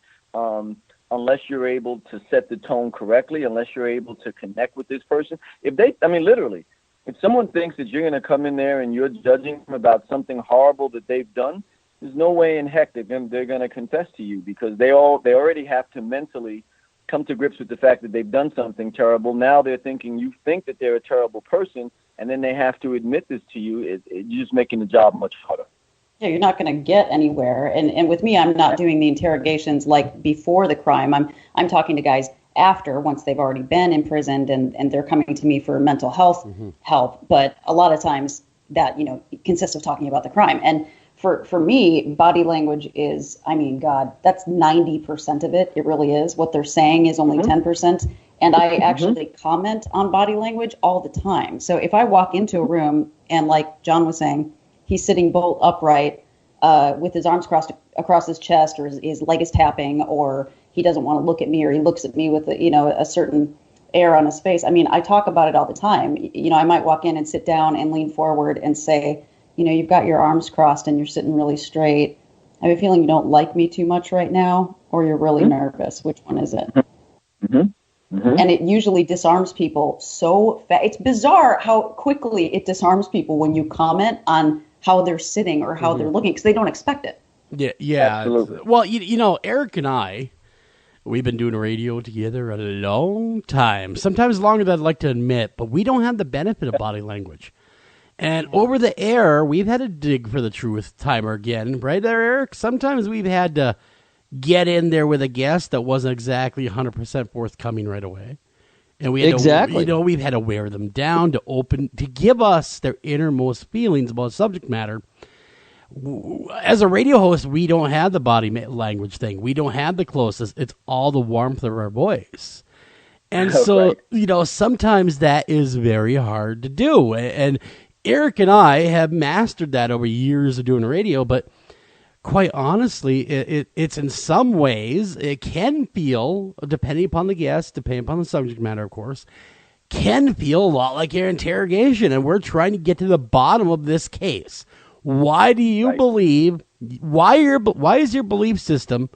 unless you're able to set the tone correctly, unless you're able to connect with this person. Literally, if someone thinks that you're going to come in there and you're judging them about something horrible that they've done, there's no way in heck they're going to confess to you, because they already have to mentally come to grips with the fact that they've done something terrible. Now they're thinking you think that they're a terrible person, and then they have to admit this to you. You're just making the job much harder. Yeah, you're not going to get anywhere. And with me, I'm not doing the interrogations like before the crime. I'm talking to guys after, once they've already been imprisoned and they're coming to me for mental health help. But a lot of times that, consists of talking about the crime. And for me, body language is, God, that's 90% of it. It really is. What they're saying is only 10%. And I actually comment on body language all the time. So if I walk into a room and, like John was saying, he's sitting bolt upright with his arms crossed across his chest, or his leg is tapping, or he doesn't want to look at me, or he looks at me with a certain air on his face. I talk about it all the time. I might walk in and sit down and lean forward and say, you've got your arms crossed and you're sitting really straight. I have a feeling you don't like me too much right now, or you're really nervous. Which one is it? And it usually disarms people so fast. It's bizarre how quickly it disarms people when you comment on how they're sitting or how they're looking, because they don't expect it. Yeah. Absolutely. Well, Eric and I, we've been doing radio together a long time, sometimes longer than I'd like to admit, but we don't have the benefit of body language. And over the air, we've had to dig for the truth time or again. Right there, Eric? Sometimes we've had to get in there with a guest that wasn't exactly 100% forthcoming right away. And we had to, we've had to wear them down to give us their innermost feelings about subject matter. As a radio host, we don't have the body language thing. We don't have the closest. It's all the warmth of our voice. And so, sometimes that is very hard to do. And Eric and I have mastered that over years of doing radio, but quite honestly, it's in some ways, it can feel, depending upon the guest, depending upon the subject matter, of course, can feel a lot like your interrogation, and we're trying to get to the bottom of this case. Why do you believe, why is your belief system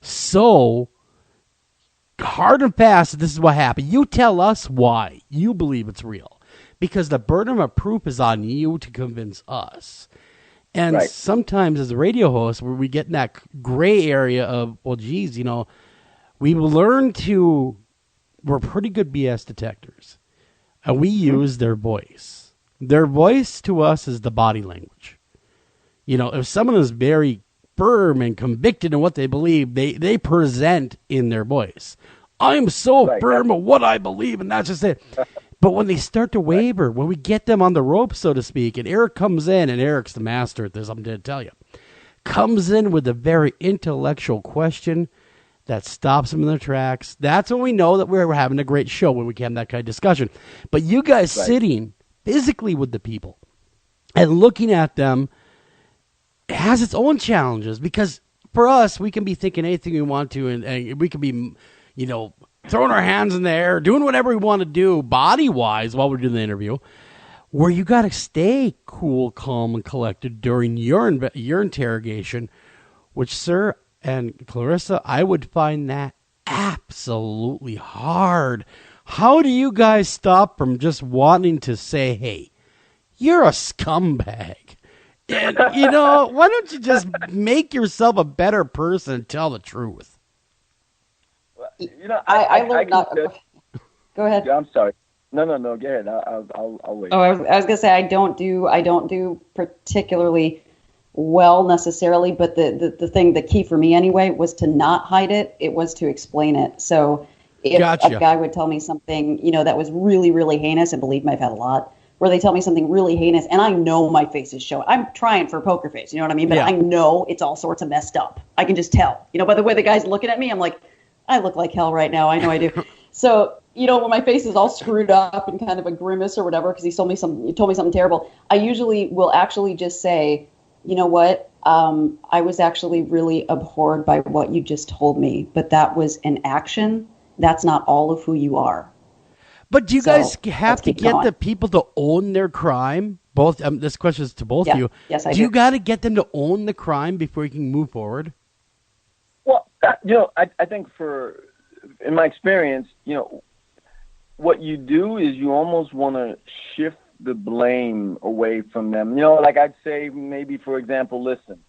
so hard and fast that this is what happened? You tell us why you believe it's real. Because the burden of proof is on you to convince us. And sometimes as a radio host, where we get in that gray area of, we've learned we're pretty good BS detectors. And we use their voice. Their voice to us is the body language. If someone is very firm and convicted in what they believe, they present in their voice. I'm so firm of what I believe, and that's just it. But when they start to waver, when we get them on the rope, so to speak, and Eric comes in, and Eric's the master at this, I'm going to tell you, comes in with a very intellectual question that stops them in their tracks. That's when we know that we're having a great show, when we can have that kind of discussion. But you guys sitting physically with the people and looking at them has its own challenges, because for us, we can be thinking anything we want to, and we can be, throwing our hands in the air, doing whatever we want to do body-wise while we're doing the interview, where you got to stay cool, calm, and collected during your interrogation, which, sir and Clarissa, I would find that absolutely hard. How do you guys stop from just wanting to say, hey, you're a scumbag? And, why don't you just make yourself a better person and tell the truth? I learned not. Go ahead. Yeah, I'm sorry. No. Go ahead. I'll wait. Oh, I was gonna say I don't do particularly well necessarily, but the key for me anyway was to not hide it. It was to explain it. So if a guy would tell me something, that was really, really heinous, and believe me, I've had a lot where they tell me something really heinous, and I know my face is showing. I'm trying for poker face, you know what I mean? But I know it's all sorts of messed up. I can just tell, by the way the guy's looking at me. I'm like, I look like hell right now. I know I do. So, when my face is all screwed up and kind of a grimace or whatever, because he told me something terrible, I usually will actually just say, you know what? I was actually really abhorred by what you just told me, but that was an action. That's not all of who you are. But do you guys have to get the people to own their crime? Both. This question is to both of you. Yes, I do. Do you got to get them to own the crime before you can move forward? Well, I think in my experience, what you do is you almost want to shift the blame away from them. Like I'd say maybe, for example, listen,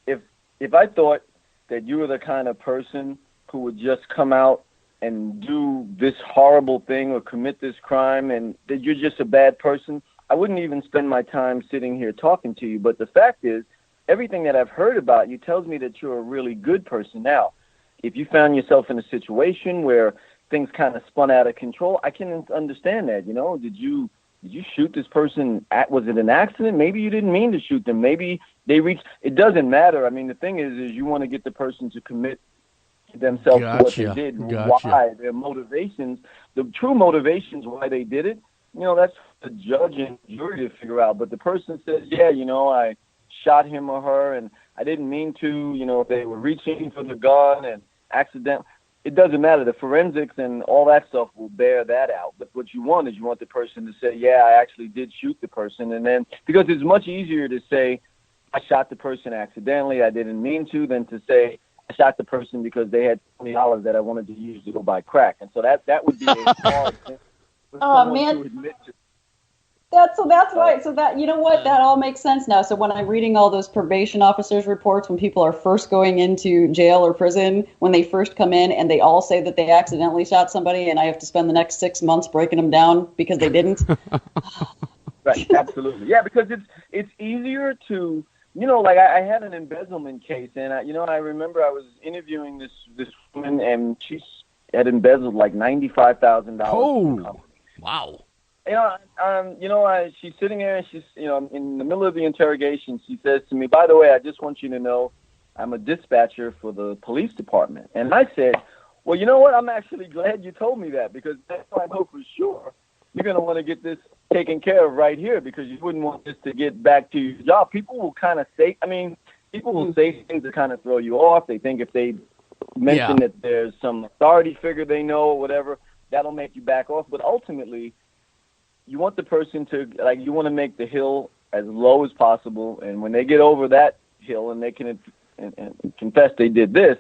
if I thought that you were the kind of person who would just come out and do this horrible thing or commit this crime and that you're just a bad person, I wouldn't even spend my time sitting here talking to you. But the fact is, everything that I've heard about you tells me that you're a really good person. Now, if you found yourself in a situation where things kind of spun out of control, I can understand that. Did you shoot this person? Was it an accident? Maybe you didn't mean to shoot them. Maybe they reached. It doesn't matter. I mean, the thing is you want to get the person to commit themselves to what they did, why, their motivations, the true motivations why they did it. That's the judge and jury to figure out. But the person says, yeah, I shot him or her and I didn't mean to, if they were reaching for the gun and accident. It doesn't matter. The forensics and all that stuff will bear that out. But what you want the person to say, yeah, I actually did shoot the person. And then, because it's much easier to say, I shot the person accidentally, I didn't mean to, than to say, I shot the person because they had $20 that I wanted to use to go buy crack. And so that would be a hard thing for someone to admit to. That's right. So that, that all makes sense now. So when I'm reading all those probation officers' reports, when people are first going into jail or prison, when they first come in and they all say that they accidentally shot somebody and I have to spend the next 6 months breaking them down because they didn't. Right. Absolutely. Yeah. Because it's easier to, like I had an embezzlement case and I remember I was interviewing this woman and she had embezzled like $95,000. Oh, wow. She's sitting there and she's, in the middle of the interrogation, she says to me, by the way, I just want you to know I'm a dispatcher for the police department. And I said, well, you know what? I'm actually glad you told me that because that's how I know for sure you're going to want to get this taken care of right here because you wouldn't want this to get back to your job. People will kind of say, people will say things that kind of throw you off. They think if they mention that there's some authority figure they know or whatever, that'll make you back off. But ultimately, you want the person to, you want to make the hill as low as possible. And when they get over that hill and they can and confess they did this,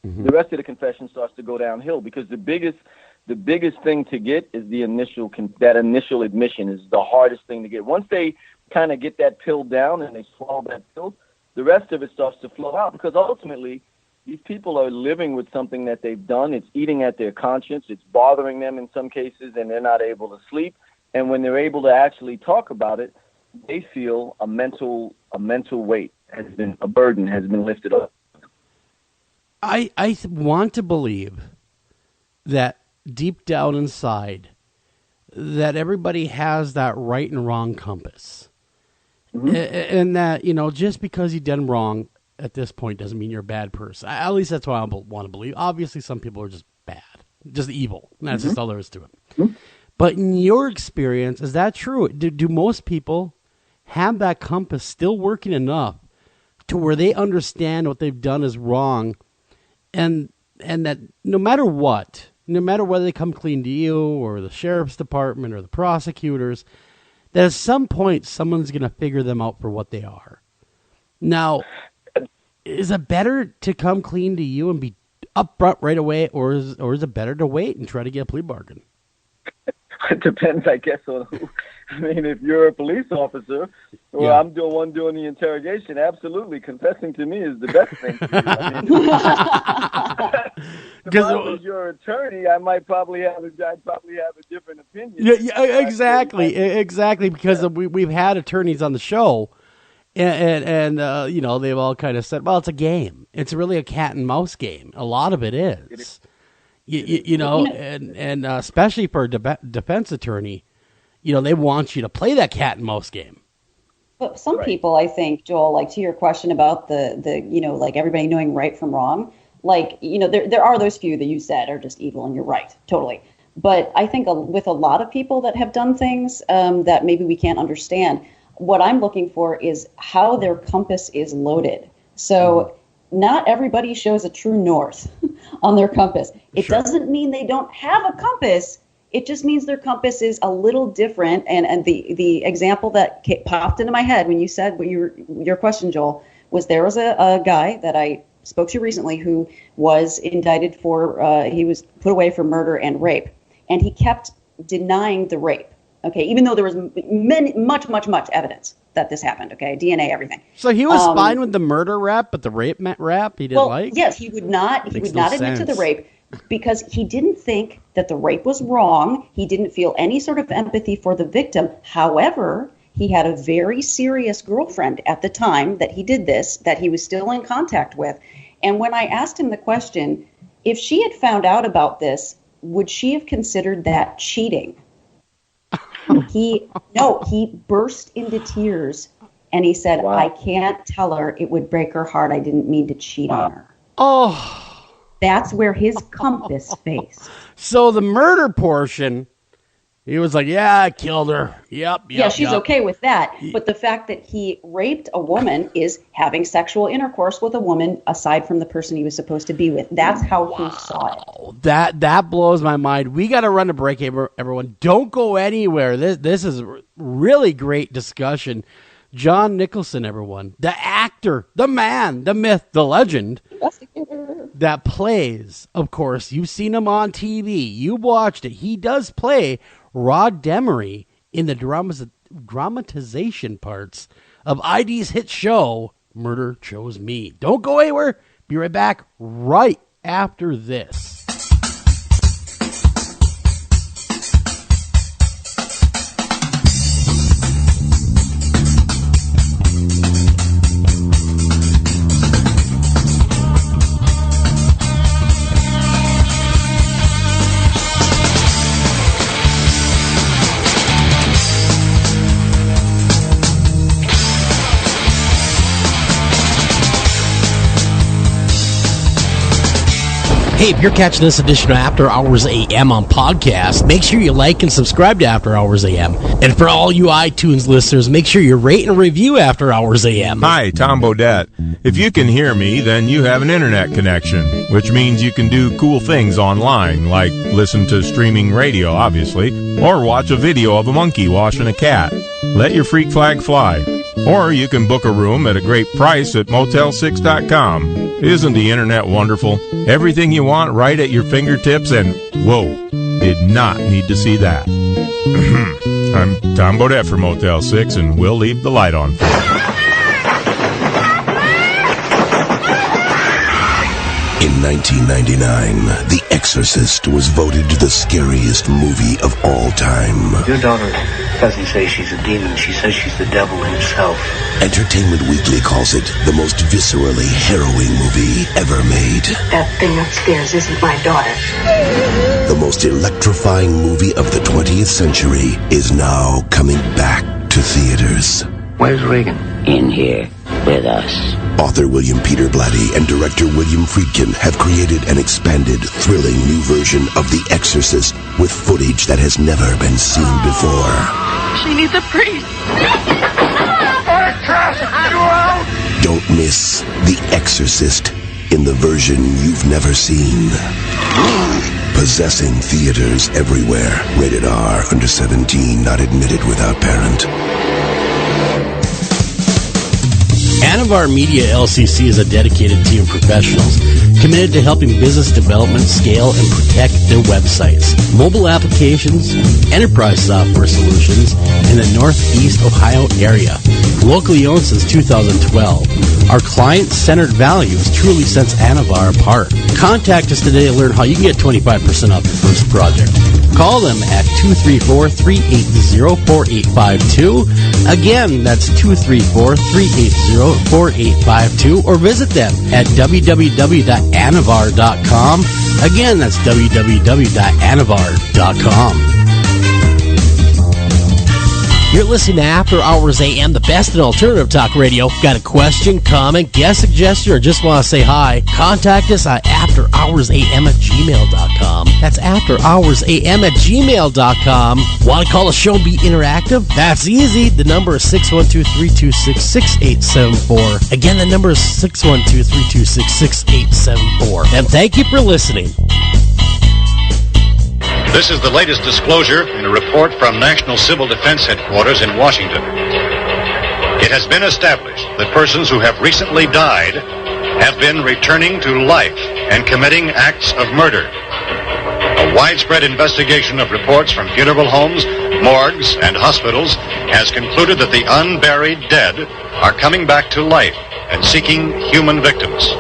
the rest of the confession starts to go downhill because the biggest thing to get is that initial admission is the hardest thing to get. Once they kind of get that pill down and they swallow that pill, the rest of it starts to flow out because ultimately these people are living with something that they've done. It's eating at their conscience. It's bothering them in some cases and they're not able to sleep. And when they're able to actually talk about it, they feel a mental weight a burden has been lifted up. I want to believe that deep down inside that everybody has that right and wrong compass. And that, just because you done wrong at this point doesn't mean you're a bad person. At least that's what I want to believe. Obviously, some people are just bad, just evil. And that's just all there is to it. But in your experience, is that true? Do most people have that compass still working enough to where they understand what they've done is wrong and that no matter whether they come clean to you or the sheriff's department or the prosecutors, that at some point someone's going to figure them out for what they are? Now, is it better to come clean to you and be upfront right away, or is it better to wait and try to get a plea bargain? It depends, I guess, on who. I mean, if you're a police officer, or I'm the one doing the interrogation, absolutely, confessing to me is the best thing to do. if I was your attorney, I might probably have a different opinion. Yeah, exactly. Because we've had attorneys on the show, and they've all kind of said, well, it's a game. It's really a cat and mouse game. A lot of it is. And especially for a defense attorney, they want you to play that cat and mouse game. But some people, I think, Joel, like to your question about the like everybody knowing right from wrong, like, there are those few that you said are just evil, and you're right, totally. But I think with a lot of people that have done things that maybe we can't understand, what I'm looking for is how their compass is loaded. So not everybody shows a true north on their compass. It doesn't mean they don't have a compass. It just means their compass is a little different. And the example that popped into my head when you said your question, Joel, was there was a guy that I spoke to recently who was indicted for, he was put away for murder and rape. And he kept denying the rape. Okay, even though there was much evidence that this happened. Okay, DNA, everything. So he was fine with the murder rap, but the rape rap he didn't like? Yes, he would not admit to the rape because he didn't think that the rape was wrong. He didn't feel any sort of empathy for the victim. However, he had a very serious girlfriend at the time that he did this, that he was still in contact with. And when I asked him the question, if she had found out about this, would she have considered that cheating? He burst into tears and he said, wow. I can't tell her, it would break her heart. I didn't mean to cheat on her. Oh, that's where his compass faced. So the murder portion, he was like, yeah, I killed her. Yep. Yeah, she's okay with that. But the fact that he raped a woman is having sexual intercourse with a woman aside from the person he was supposed to be with. That's how he saw it. That blows my mind. We got to run a break, everyone. Don't go anywhere. This is really great discussion. John Nicholson, everyone. The actor, the man, the myth, the legend that plays, of course, you've seen him on TV. You watched it. He does play Rod Demery in the dramatization parts of ID's hit show, Murder Chose Me. Don't go anywhere. Be right back right after this. Hey, if you're catching this edition of After Hours AM on podcast, make sure you like and subscribe to After Hours AM. And for all you iTunes listeners, make sure you rate and review After Hours AM. Hi, Tom Bodette. If you can hear me, then you have an internet connection, which means you can do cool things online, like listen to streaming radio, obviously, or watch a video of a monkey washing a cat. Let your freak flag fly. Or you can book a room at a great price at Motel6.com. Isn't the internet wonderful? Everything you want right at your fingertips, and whoa, did not need to see that. I'm Tom Bodette for Motel 6, and we'll leave the light on for you. In 1999, The Exorcist was voted the scariest movie of all time. Your daughter doesn't say she's a demon. She says she's the devil himself. Entertainment Weekly calls it the most viscerally harrowing movie ever made. That thing upstairs isn't my daughter. The most electrifying movie of the 20th century is now coming back to theaters. Where's Reagan? In here with us. Author William Peter Blatty and director William Friedkin have created an expanded, thrilling new version of The Exorcist with footage that has never been seen before. She needs a priest. Don't miss The Exorcist in the version you've never seen. Possessing theaters everywhere. Rated R, under 17, not admitted without parent. Anavar Media LCC is a dedicated team of professionals committed to helping business development scale and protect their websites, mobile applications, enterprise software solutions in the Northeast Ohio area. Locally owned since 2012, our client-centered values truly sets Anavar apart. Contact us today to learn how you can get 25% off your first project. Call them at 234-380-4852. Again, that's 234-380-4852, or visit them at www.anavar.com. Again, that's www.anavar.com. You're listening to After Hours AM, the best in alternative talk radio. Got a question, comment, guest suggestion, or just want to say hi? Contact us at afterhoursam@gmail.com. That's afterhoursam@gmail.com. Want to call the show and be interactive? That's easy. The number is 612-326-6874. Again, the number is 612-326-6874. And thank you for listening. This is the latest disclosure in a report from National Civil Defense Headquarters in Washington. It has been established that persons who have recently died have been returning to life and committing acts of murder. A widespread investigation of reports from funeral homes, morgues, and hospitals has concluded that the unburied dead are coming back to life and seeking human victims.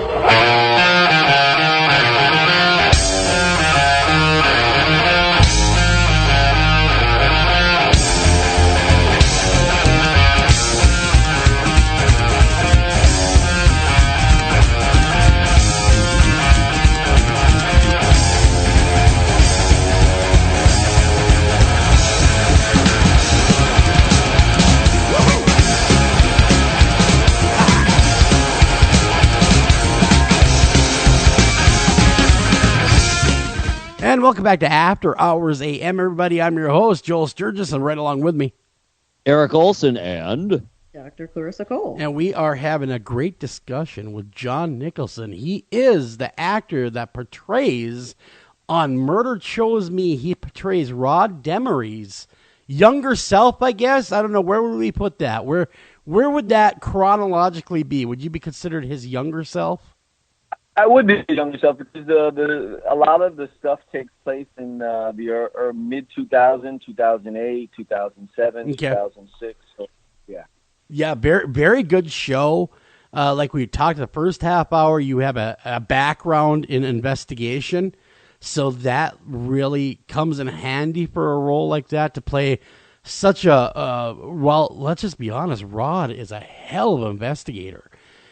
And welcome back to After Hours AM, everybody. I'm your host, Joel Sturgis, and right along with me, Eric Olsen and Dr. Clarissa Cole. And we are having a great discussion with John Nicholson. He is the actor that portrays on Murder Chose Me. He portrays Rod Demery's younger self, I guess. I don't know. Where would we put that? Where would that chronologically be? Would you be considered his younger self? I would be younger self because a lot of the stuff takes place in the mid 2000, 2008, 2007, 2006. So, yeah. Yeah, very, very good show. Like we talked the first half hour, you have a background in investigation. So that really comes in handy for a role like that to play such well, let's just be honest, Rod is a hell of an investigator.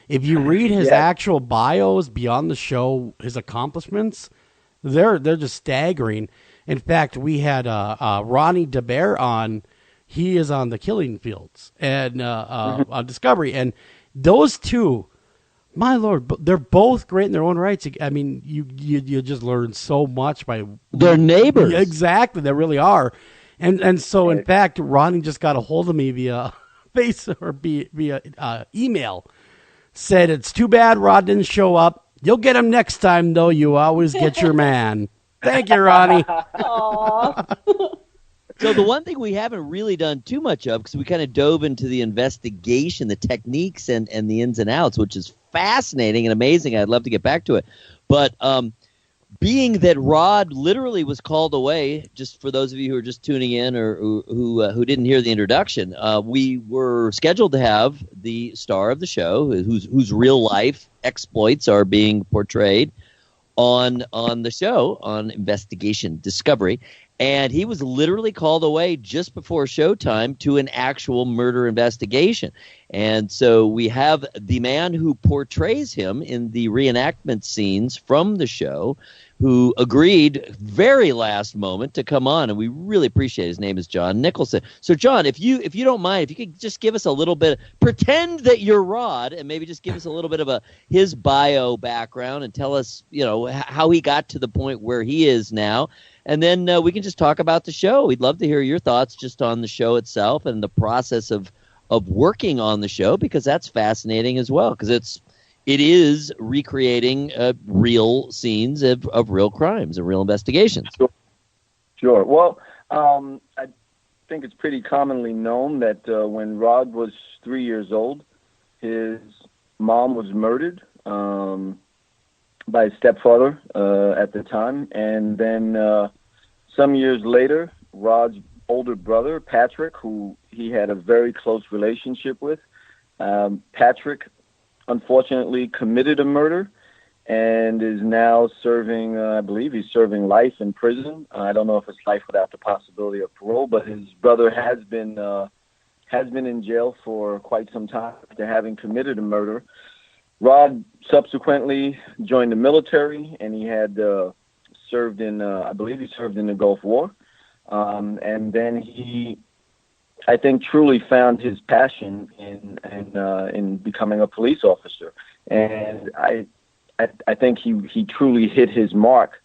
If you read his actual bios beyond the show, his accomplishments, they're just staggering. In fact, we had Rod Demery on. He is on the Killing Fields and on Discovery, and those two, my Lord, they're both great in their own rights. I mean, you just learn so much by their neighbors. Exactly, they really are, and so in fact, Ronnie just got a hold of me via via email. Said, it's too bad Rod didn't show up. You'll get him next time, though. You always get your man. Thank you, Ronnie. So the one thing we haven't really done too much of, because we kind of dove into the investigation, the techniques, and the ins and outs, which is fascinating and amazing. I'd love to get back to it. But being that Rod literally was called away, just for those of you who are just tuning in or who didn't hear the introduction, we were scheduled to have the star of the show, whose real life exploits are being portrayed on the show on Investigation Discovery, and he was literally called away just before showtime to an actual murder investigation. And so we have the man who portrays him in the reenactment scenes from the show, who agreed very last moment to come on, and we really appreciate it. His name is John Nicholson. So, John, if you don't mind, if you could just give us a little bit, pretend that you're Rod, and maybe just give us a little bit of his bio background and tell us, how he got to the point where he is now, and then we can just talk about the show. We'd love to hear your thoughts just on the show itself and the process of working on the show, because that's fascinating as well, because it is recreating real scenes of real crimes and real investigations. Sure. Well, I think it's pretty commonly known that when Rod was 3 years old, his mom was murdered. by his stepfather at the time. And then some years later, Rod's older brother, Patrick, who he had a very close relationship with, Patrick unfortunately committed a murder and is now serving, I believe he's serving life in prison. I don't know if it's life without the possibility of parole, but his brother has been in jail for quite some time after having committed a murder. Rod subsequently joined the military, and he had served in, I believe he served in the Gulf War. And then he, I think, truly found his passion in becoming a police officer. And I think he truly hit his mark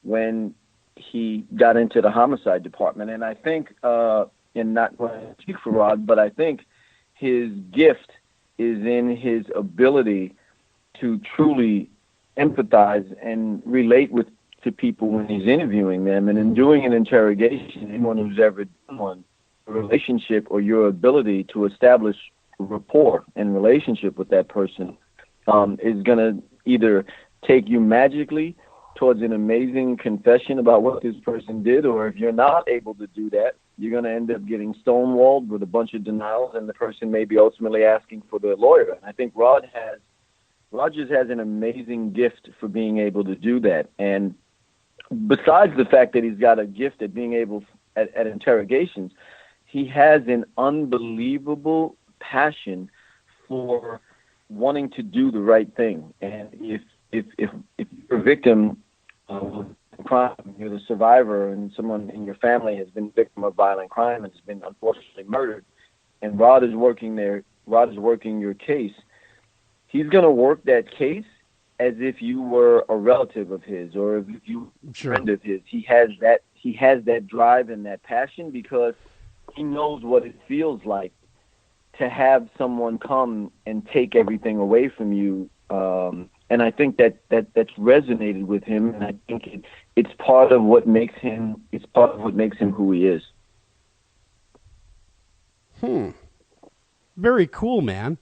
when he got into the homicide department. And I think, and not going to speak for Rod, but I think his gift is in his ability to truly empathize and relate to people when he's interviewing them. And in doing an interrogation, anyone who's ever done one, a relationship or your ability to establish rapport and relationship with that person is going to either take you magically towards an amazing confession about what this person did, or if you're not able to do that, you're going to end up getting stonewalled with a bunch of denials, and the person may be ultimately asking for the lawyer. And I think Rod just has an amazing gift for being able to do that. And besides the fact that he's got a gift at being able at interrogations, he has an unbelievable passion for wanting to do the right thing. And if you're a victim of crime, you're the survivor, and someone in your family has been a victim of violent crime and has been unfortunately murdered, and Rod is working your case, he's going to work that case as if you were a relative of his or if you were a friend of his. He has that drive and that passion because he knows what it feels like to have someone come and take everything away from you. And I think that's resonated with him, and I think it's part of what makes him who he is. Very cool, man.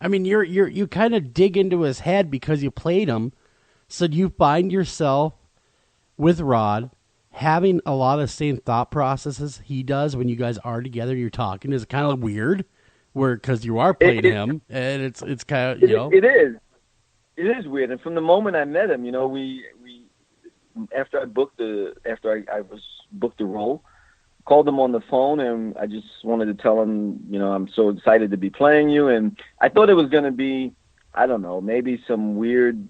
I mean, you kind of dig into his head because you played him, so you find yourself with Rod having a lot of the same thought processes he does when you guys are together. You're talking. Is it kind of weird, because you are playing him, and it's kind of It is weird, and from the moment I met him, we after I was booked the role, called him on the phone, and I just wanted to tell him, I'm so excited to be playing you, and I thought it was going to be, I don't know, maybe some weird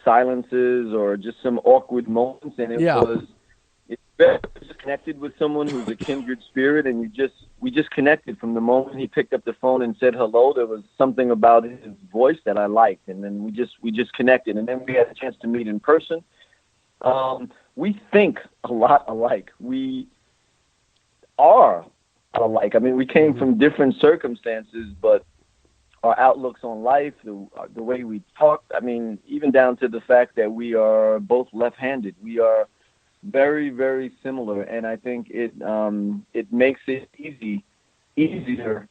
silences or just some awkward moments, and it's very connected with someone who's a kindred spirit, and we just connected from the moment he picked up the phone and said hello. There was something about his voice that I liked, and then we just connected, and then we had a chance to meet in person. We think a lot alike. We are alike. I mean, we came from different circumstances, but our outlooks on life, the way we talk, I mean, even down to the fact that we are both left-handed, we are very, very similar, and I think it makes it easier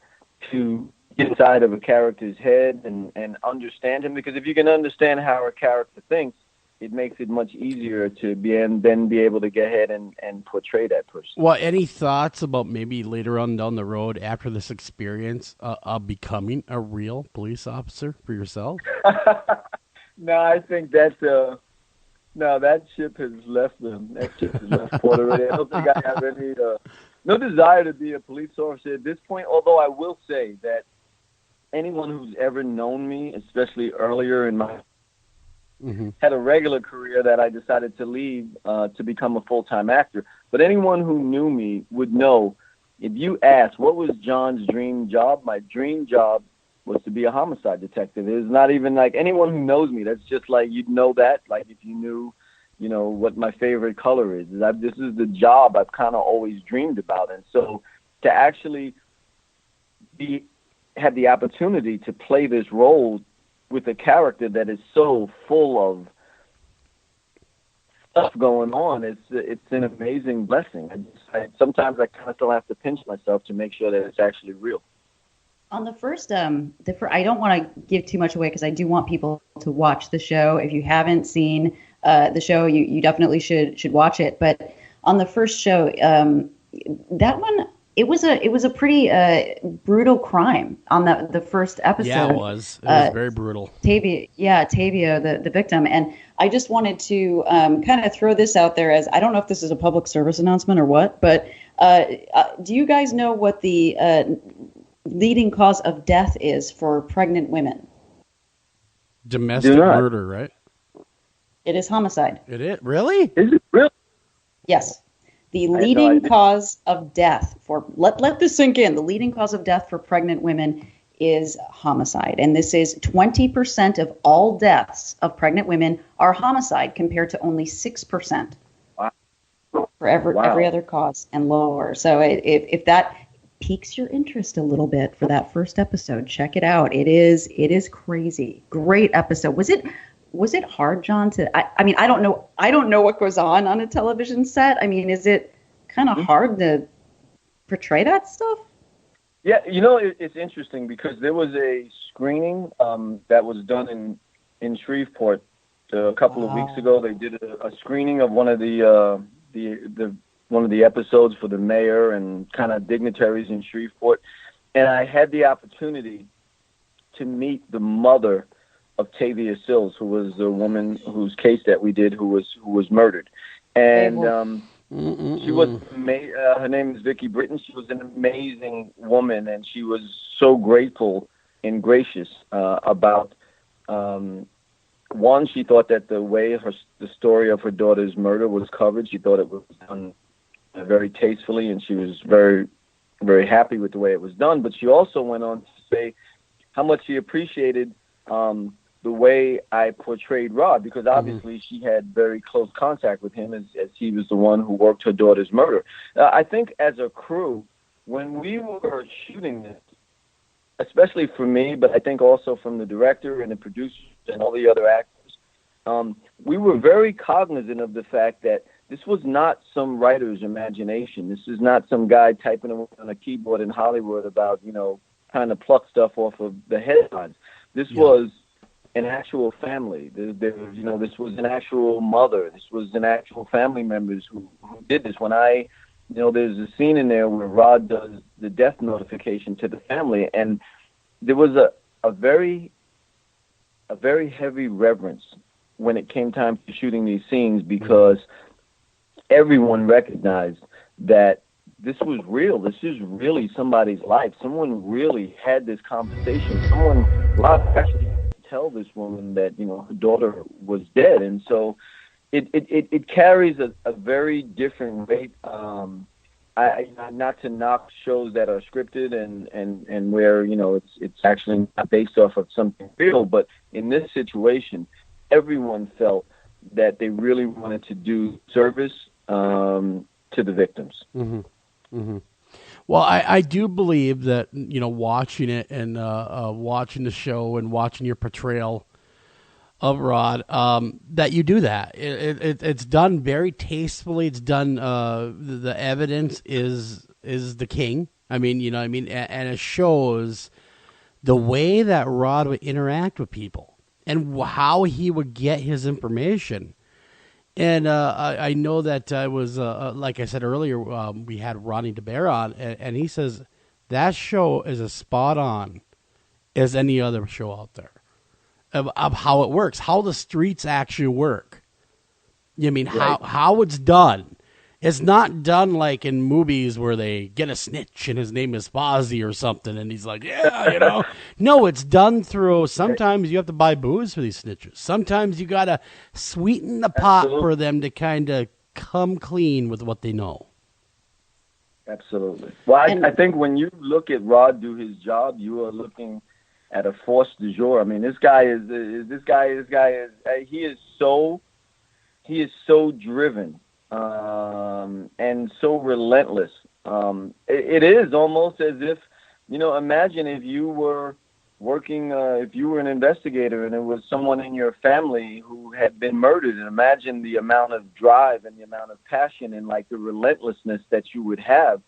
to get inside of a character's head and understand him, because if you can understand how a character thinks, it makes it much easier to be able to get ahead and portray that person. Well, any thoughts about maybe later on down the road after this experience of becoming a real police officer for yourself? No, I think that ship has left them. That ship has left port already. I don't think I have any no desire to be a police officer at this point. Although I will say that anyone who's ever known me, especially earlier in my had a regular career that I decided to leave to become a full-time actor. But anyone who knew me would know, if you ask what was John's dream job, my dream job was to be a homicide detective. It's not even like anyone who knows me, that's just like, you'd know that, like if you knew, what my favorite color is. This is the job I've kind of always dreamed about. And so to actually have the opportunity to play this role with a character that is so full of stuff going on, it's an amazing blessing. Sometimes I kind of still have to pinch myself to make sure that it's actually real. On the first, I don't want to give too much away because I do want people to watch the show. If you haven't seen the show, you definitely should watch it. But on the first show, that one, it was a pretty brutal crime on the first episode. Yeah, it was. It was very brutal. Tavio, the victim. And I just wanted to kind of throw this out there as, I don't know if this is a public service announcement or what, but do you guys know what the leading cause of death is for pregnant women? Domestic murder, right? It is homicide. It is? Really? Is it really? Yes. The leading cause of death for, let this sink in, the leading cause of death for pregnant women is homicide. And this is 20% of all deaths of pregnant women are homicide compared to only 6% for every other cause and lower. So if that piques your interest a little bit for that first episode, check it out. It is crazy. Great episode. Was it hard, John, I mean, I don't know what goes on a television set. I mean, is it kind of hard to portray that stuff? Yeah, it's interesting because there was a screening that was done in Shreveport a couple of weeks ago. They did a screening of one of the episodes for the mayor and kind of dignitaries in Shreveport, and I had the opportunity to meet the mother of Tavia Sills, who was the woman whose case that we did, who was murdered, and she was her name is Vicky Britton. She was an amazing woman, and she was so grateful and gracious about. One, she thought that the way the story of her daughter's murder was covered, she thought it was done very tastefully, and she was very, very happy with the way it was done. But she also went on to say how much she appreciated the way I portrayed Rod, because obviously she had very close contact with him as he was the one who worked her daughter's murder. I think as a crew, when we were shooting this, especially for me, but I think also from the director and the producers and all the other actors, we were very cognizant of the fact that this was not some writer's imagination. This is not some guy typing away on a keyboard in Hollywood about, trying to pluck stuff off of the headlines. This was an actual family. This was an actual mother. This was an actual family members who did this. When there's a scene in there where Rod does the death notification to the family, and there was a very heavy reverence when it came time for shooting these scenes, because everyone recognized that this was real. This is really somebody's life. Someone really had this conversation. Rod actually had to tell this woman that, her daughter was dead. And so it carries a very different weight. Not to knock shows that are scripted and where, it's actually not based off of something real, but in this situation, everyone felt that they really wanted to do service to the victims. Mm-hmm. Mm-hmm. Well, I do believe that, watching it and watching the show and watching your portrayal of Rod, that you do that. It's done very tastefully. It's done. The evidence is the king. I mean, and it shows the way that Rod would interact with people and how he would get his information. And I know that I was, like I said earlier, we had Rod Demery on, and he says that show is as spot on as any other show out there of how it works, how the streets actually work. How it's done. It's not done like in movies where they get a snitch and his name is Fozzie or something, and he's like, No, it's done through, sometimes you have to buy booze for these snitches. Sometimes you got to sweeten the pot for them to kind of come clean with what they know. Absolutely. Well, I think when you look at Rod do his job, you are looking at a force du jour. I mean, this guy is he is so driven. And so relentless. It is almost as if, imagine if you were working, if you were an investigator and it was someone in your family who had been murdered, and imagine the amount of drive and the amount of passion and like the relentlessness that you would have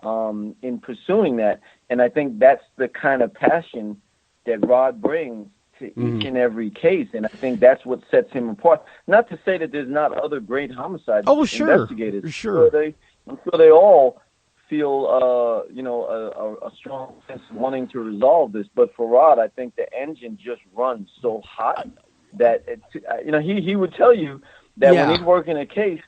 in pursuing that. And I think that's the kind of passion that Rod brings to each and every case, and I think that's what sets him apart. Not to say that there's not other great homicide investigators. Sure. I'm sure they all feel, a strong sense of wanting to resolve this. But for Rod, I think the engine just runs so hot that he would tell you that when he's working a case,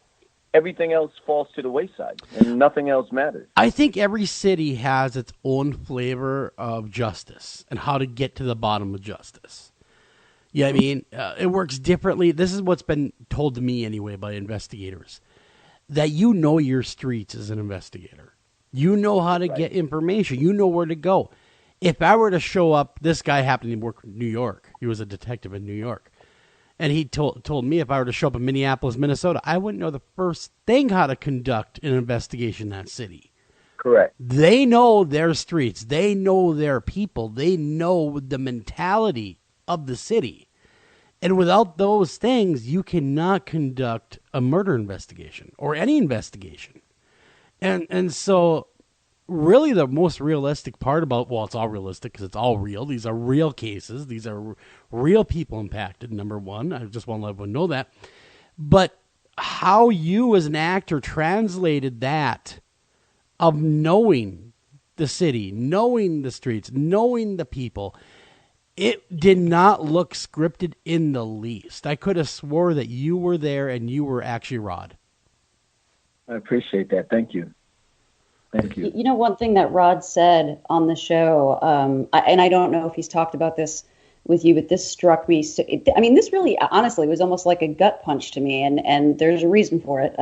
everything else falls to the wayside and nothing else matters. I think every city has its own flavor of justice and how to get to the bottom of justice. Yeah, I mean, it works differently. This is what's been told to me anyway by investigators, that you know your streets as an investigator. You know how to get information. You know where to go. If I were to show up, this guy happened to work in New York. He was a detective in New York. And he told me if I were to show up in Minneapolis, Minnesota, I wouldn't know the first thing how to conduct an investigation in that city. Correct. They know their streets. They know their people. They know the mentality of the city. And without those things, you cannot conduct a murder investigation or any investigation. And so really the most realistic part about, well, it's all realistic because it's all real. These are real cases. These are real people impacted, number one. I just want to let everyone know that. But how you as an actor translated that of knowing the city, knowing the streets, knowing the people, it did not look scripted in the least. I could have swore that you were there and you were actually Rod. I appreciate that. Thank you. Thank you. You know, one thing that Rod said on the show, and I don't know if he's talked about this with you, but this struck me. This really, honestly, was almost like a gut punch to me, and there's a reason for it.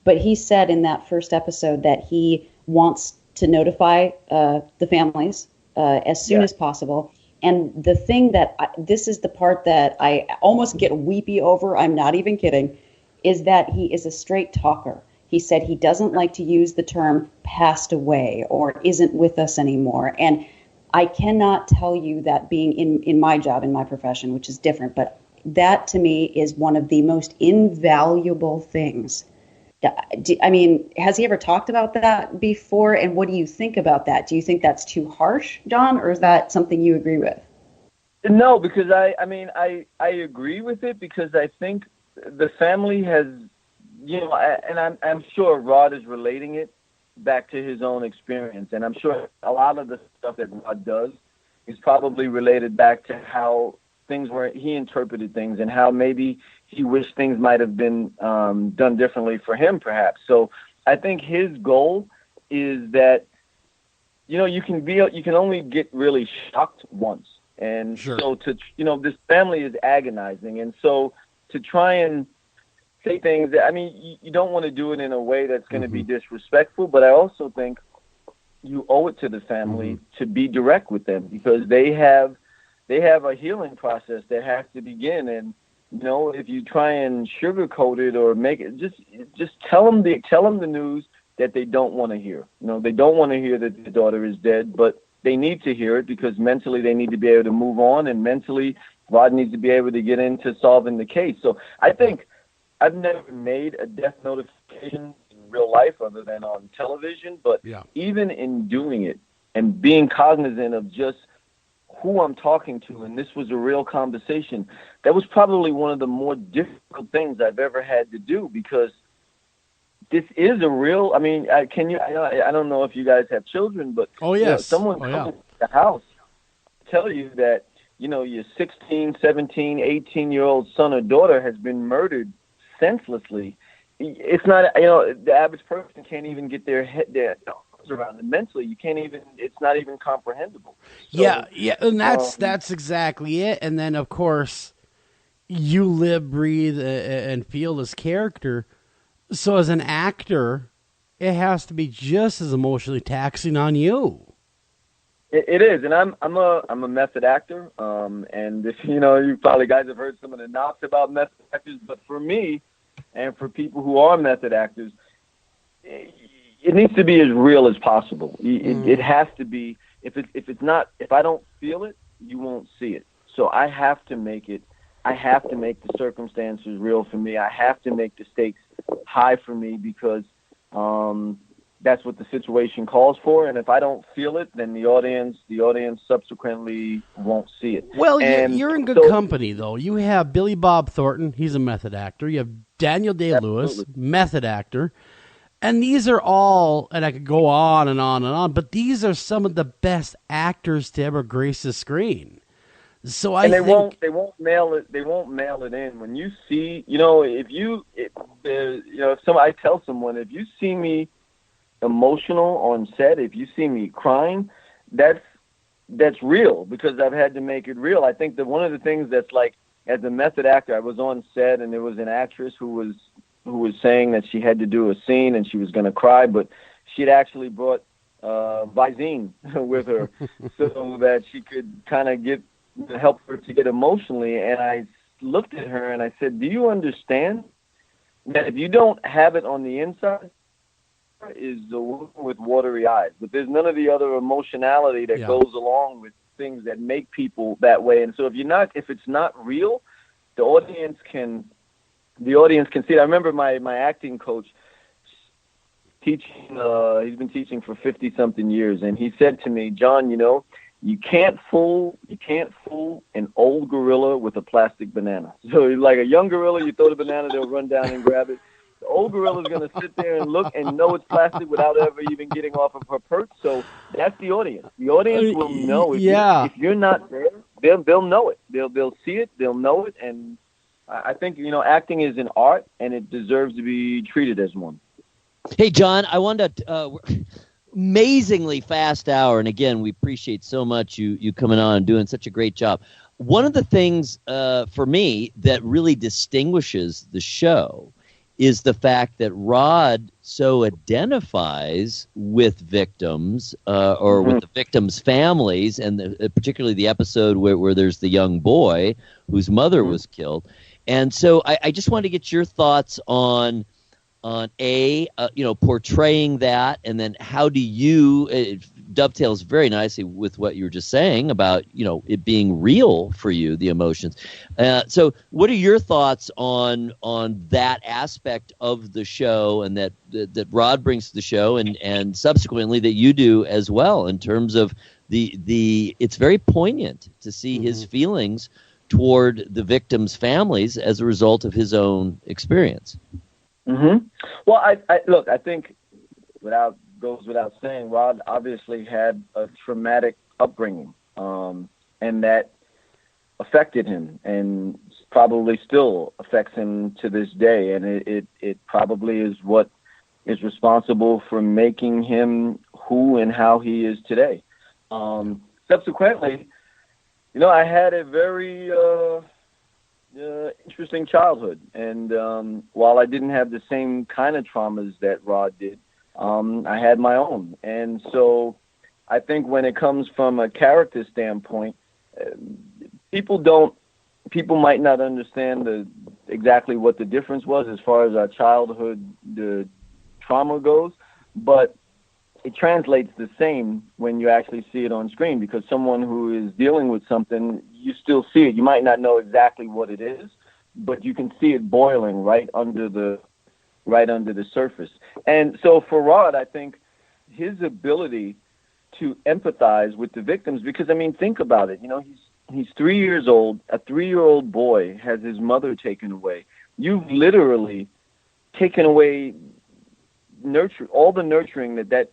But he said in that first episode that he wants to notify the families as soon as possible. And the thing this is the part that I almost get weepy over, I'm not even kidding, is that he is a straight talker. He said he doesn't like to use the term passed away or isn't with us anymore. And I cannot tell you that being in my job, in my profession, which is different, but that to me is one of the most invaluable things. Has he ever talked about that before? And what do you think about that? Do you think that's too harsh, John, or is that something you agree with? No, because I agree with it, because I think the family has, and I'm sure Rod is relating it back to his own experience. And I'm sure a lot of the stuff that Rod does is probably related back to how things were, he interpreted things and how maybe he wished things might have been done differently for him, perhaps. So I think his goal is that, you can only get really shocked once. And so this family is agonizing. And so to try and say things that, you don't want to do it in a way that's going to be disrespectful, but I also think you owe it to the family to be direct with them, because they have a healing process that has to begin. And, if you try and sugarcoat it or make it, just tell them the news that they don't want to hear. They don't want to hear that their daughter is dead, but they need to hear it because mentally they need to be able to move on, and mentally Rod needs to be able to get into solving the case. So I think I've never made a death notification in real life other than on television, but even in doing it and being cognizant of just who I'm talking to, and this was a real conversation, that was probably one of the more difficult things I've ever had to do, because this is a real, I don't know if you guys have children, but someone comes to the house tell you that, your 16, 17, 18-year-old son or daughter has been murdered senselessly. It's not, the average person can't even get their arms around it mentally. You can't even, it's not even comprehensible. So, and that's exactly it. And then, of course, you live, breathe, and feel this character. So as an actor, it has to be just as emotionally taxing on you. It is, and I'm a method actor, and if, you probably guys have heard some of the knocks about method actors, but for me, and for people who are method actors, it needs to be as real as possible. It has to be. If I don't feel it, you won't see it. So I have to make it. I have to make the circumstances real for me. I have to make the stakes high for me, because that's what the situation calls for. And if I don't feel it, then the audience subsequently won't see it. Well, and you're in good company, though. You have Billy Bob Thornton. He's a method actor. You have Daniel Day-Lewis, method actor. And these are all, and I could go on and on and on, but these are some of the best actors to ever grace the screen. So they won't mail it in. When you see, if I tell someone, if you see me emotional on set, if you see me crying, that's real, because I've had to make it real. I think that one of the things that's like, as a method actor, I was on set and there was an actress who was saying that she had to do a scene and she was going to cry, but she'd actually brought Visine with her so that she could kind of help her to get emotionally. And I looked at her and I said, do you understand that if you don't have it on the inside, is the woman with watery eyes, but there's none of the other emotionality that goes along with things that make people that way. And so if it's not real, the audience can see it. I remember my acting coach teaching, he's been teaching for 50 something years. And he said to me, John, you can't fool an old gorilla with a plastic banana. So like a young gorilla, you throw the banana, they'll run down and grab it. The old gorilla is going to sit there and look and know it's plastic without ever even getting off of her perch. So that's the audience. The audience will know if you're not there. They'll know it. They'll see it. They'll know it. And I think acting is an art, and it deserves to be treated as one. Hey, John, I wanted to. Amazingly fast hour, and again, we appreciate so much you coming on and doing such a great job. One of the things for me that really distinguishes the show is the fact that Rod so identifies with victims or with the victims' families, and particularly the episode where there's the young boy whose mother was killed. And so I just wanted to get your thoughts on portraying that, and then how do you it dovetails very nicely with what you were just saying about it being real for you, the emotions. So what are your thoughts on that aspect of the show, and that Rod brings to the show, and subsequently that you do as well, in terms of the it's very poignant to see his feelings toward the victims' families as a result of his own experience. Mm-hmm. Well, I think goes without saying, Rod obviously had a traumatic upbringing, and that affected him, and probably still affects him to this day. And it probably is what is responsible for making him who and how he is today. Subsequently, I had a very interesting childhood, and while I didn't have the same kind of traumas that Rod did, I had my own. And so I think when it comes from a character standpoint, people might not understand exactly what the difference was as far as our childhood trauma goes, but it translates the same when you actually see it on screen, because someone who is dealing with something, you still see it. You might not know exactly what it is, but you can see it boiling right under the surface. And so for Rod, I think his ability to empathize with the victims, because think about it. He's 3 years old. A 3-year-old boy has his mother taken away. You've literally taken away all the nurturing that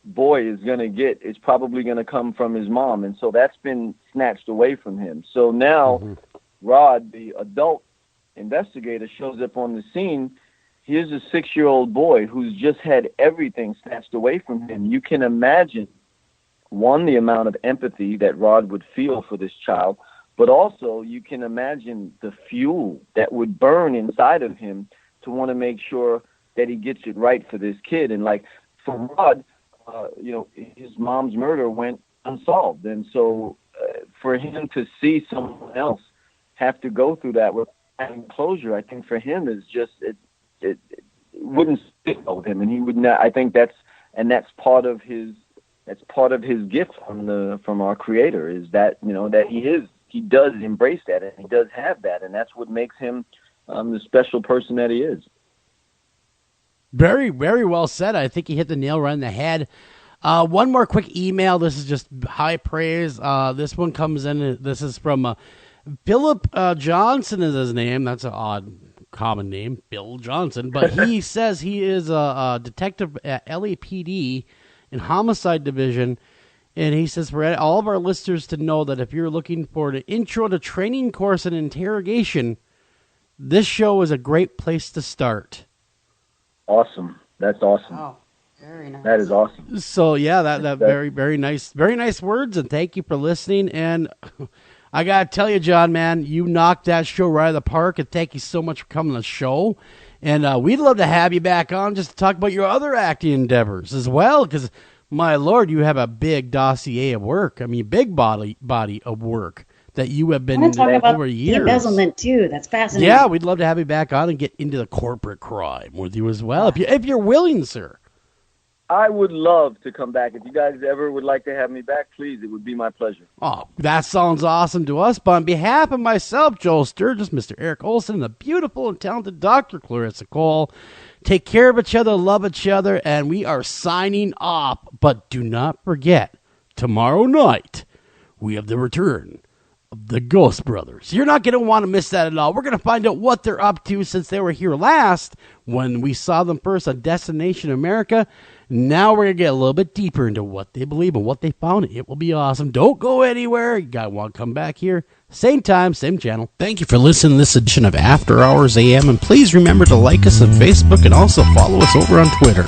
boy is going to get is probably going to come from his mom. And so that's been snatched away from him. So now Rod, the adult investigator, shows up on the scene. Here's a 6-year-old boy who's just had everything snatched away from him. You can imagine, one, the amount of empathy that Rod would feel for this child, but also you can imagine the fuel that would burn inside of him to want to make sure that he gets it right for this kid. And like for Rod, his mom's murder went unsolved. And so for him to see someone else have to go through that without having closure, I think for him is just, it wouldn't sit well with him. And he would not, I think that's part of his gift from our creator, is that, that he does embrace that, and he does have that. And that's what makes him the special person that he is. Very, very well said. I think he hit the nail right in the head. One more quick email. This is just high praise. This one comes in. This is from Philip Johnson is his name. That's an odd common name, Bill Johnson. But he says he is a detective at LAPD in Homicide Division. And he says for all of our listeners to know that if you're looking for an intro to training course in interrogation, this show is a great place to start. Awesome. That's awesome. Oh, very nice. That is awesome. So yeah, that very, very nice words, and thank you for listening. And I gotta tell you, John, man, you knocked that show right out of the park, and thank you so much for coming on the show. And we'd love to have you back on just to talk about your other acting endeavors as well, because my Lord, you have a big dossier of work. I mean, big body of work that you have been I want to talk about over the years. embezzlement too. That's fascinating. Yeah, we'd love to have you back on and get into the corporate crime with you as well, if you're willing, sir. I would love to come back. If you guys ever would like to have me back, please, it would be my pleasure. Oh, that sounds awesome to us. But on behalf of myself, Joel Sturgis, Mr. Eric Olsen, and the beautiful and talented Dr. Clarissa Cole, take care of each other, love each other, and we are signing off. But do not forget, tomorrow night, we have the return of the Ghost Brothers. You're not going to want to miss that at all. We're going to find out what they're up to since they were here last when we saw them first on Destination America. Now we're going to get a little bit deeper into what they believe and what they found. It will be awesome. Don't go anywhere. You got to want to come back here. Same time, same channel. Thank you for listening to this edition of After Hours AM, and please remember to like us on Facebook and also follow us over on Twitter.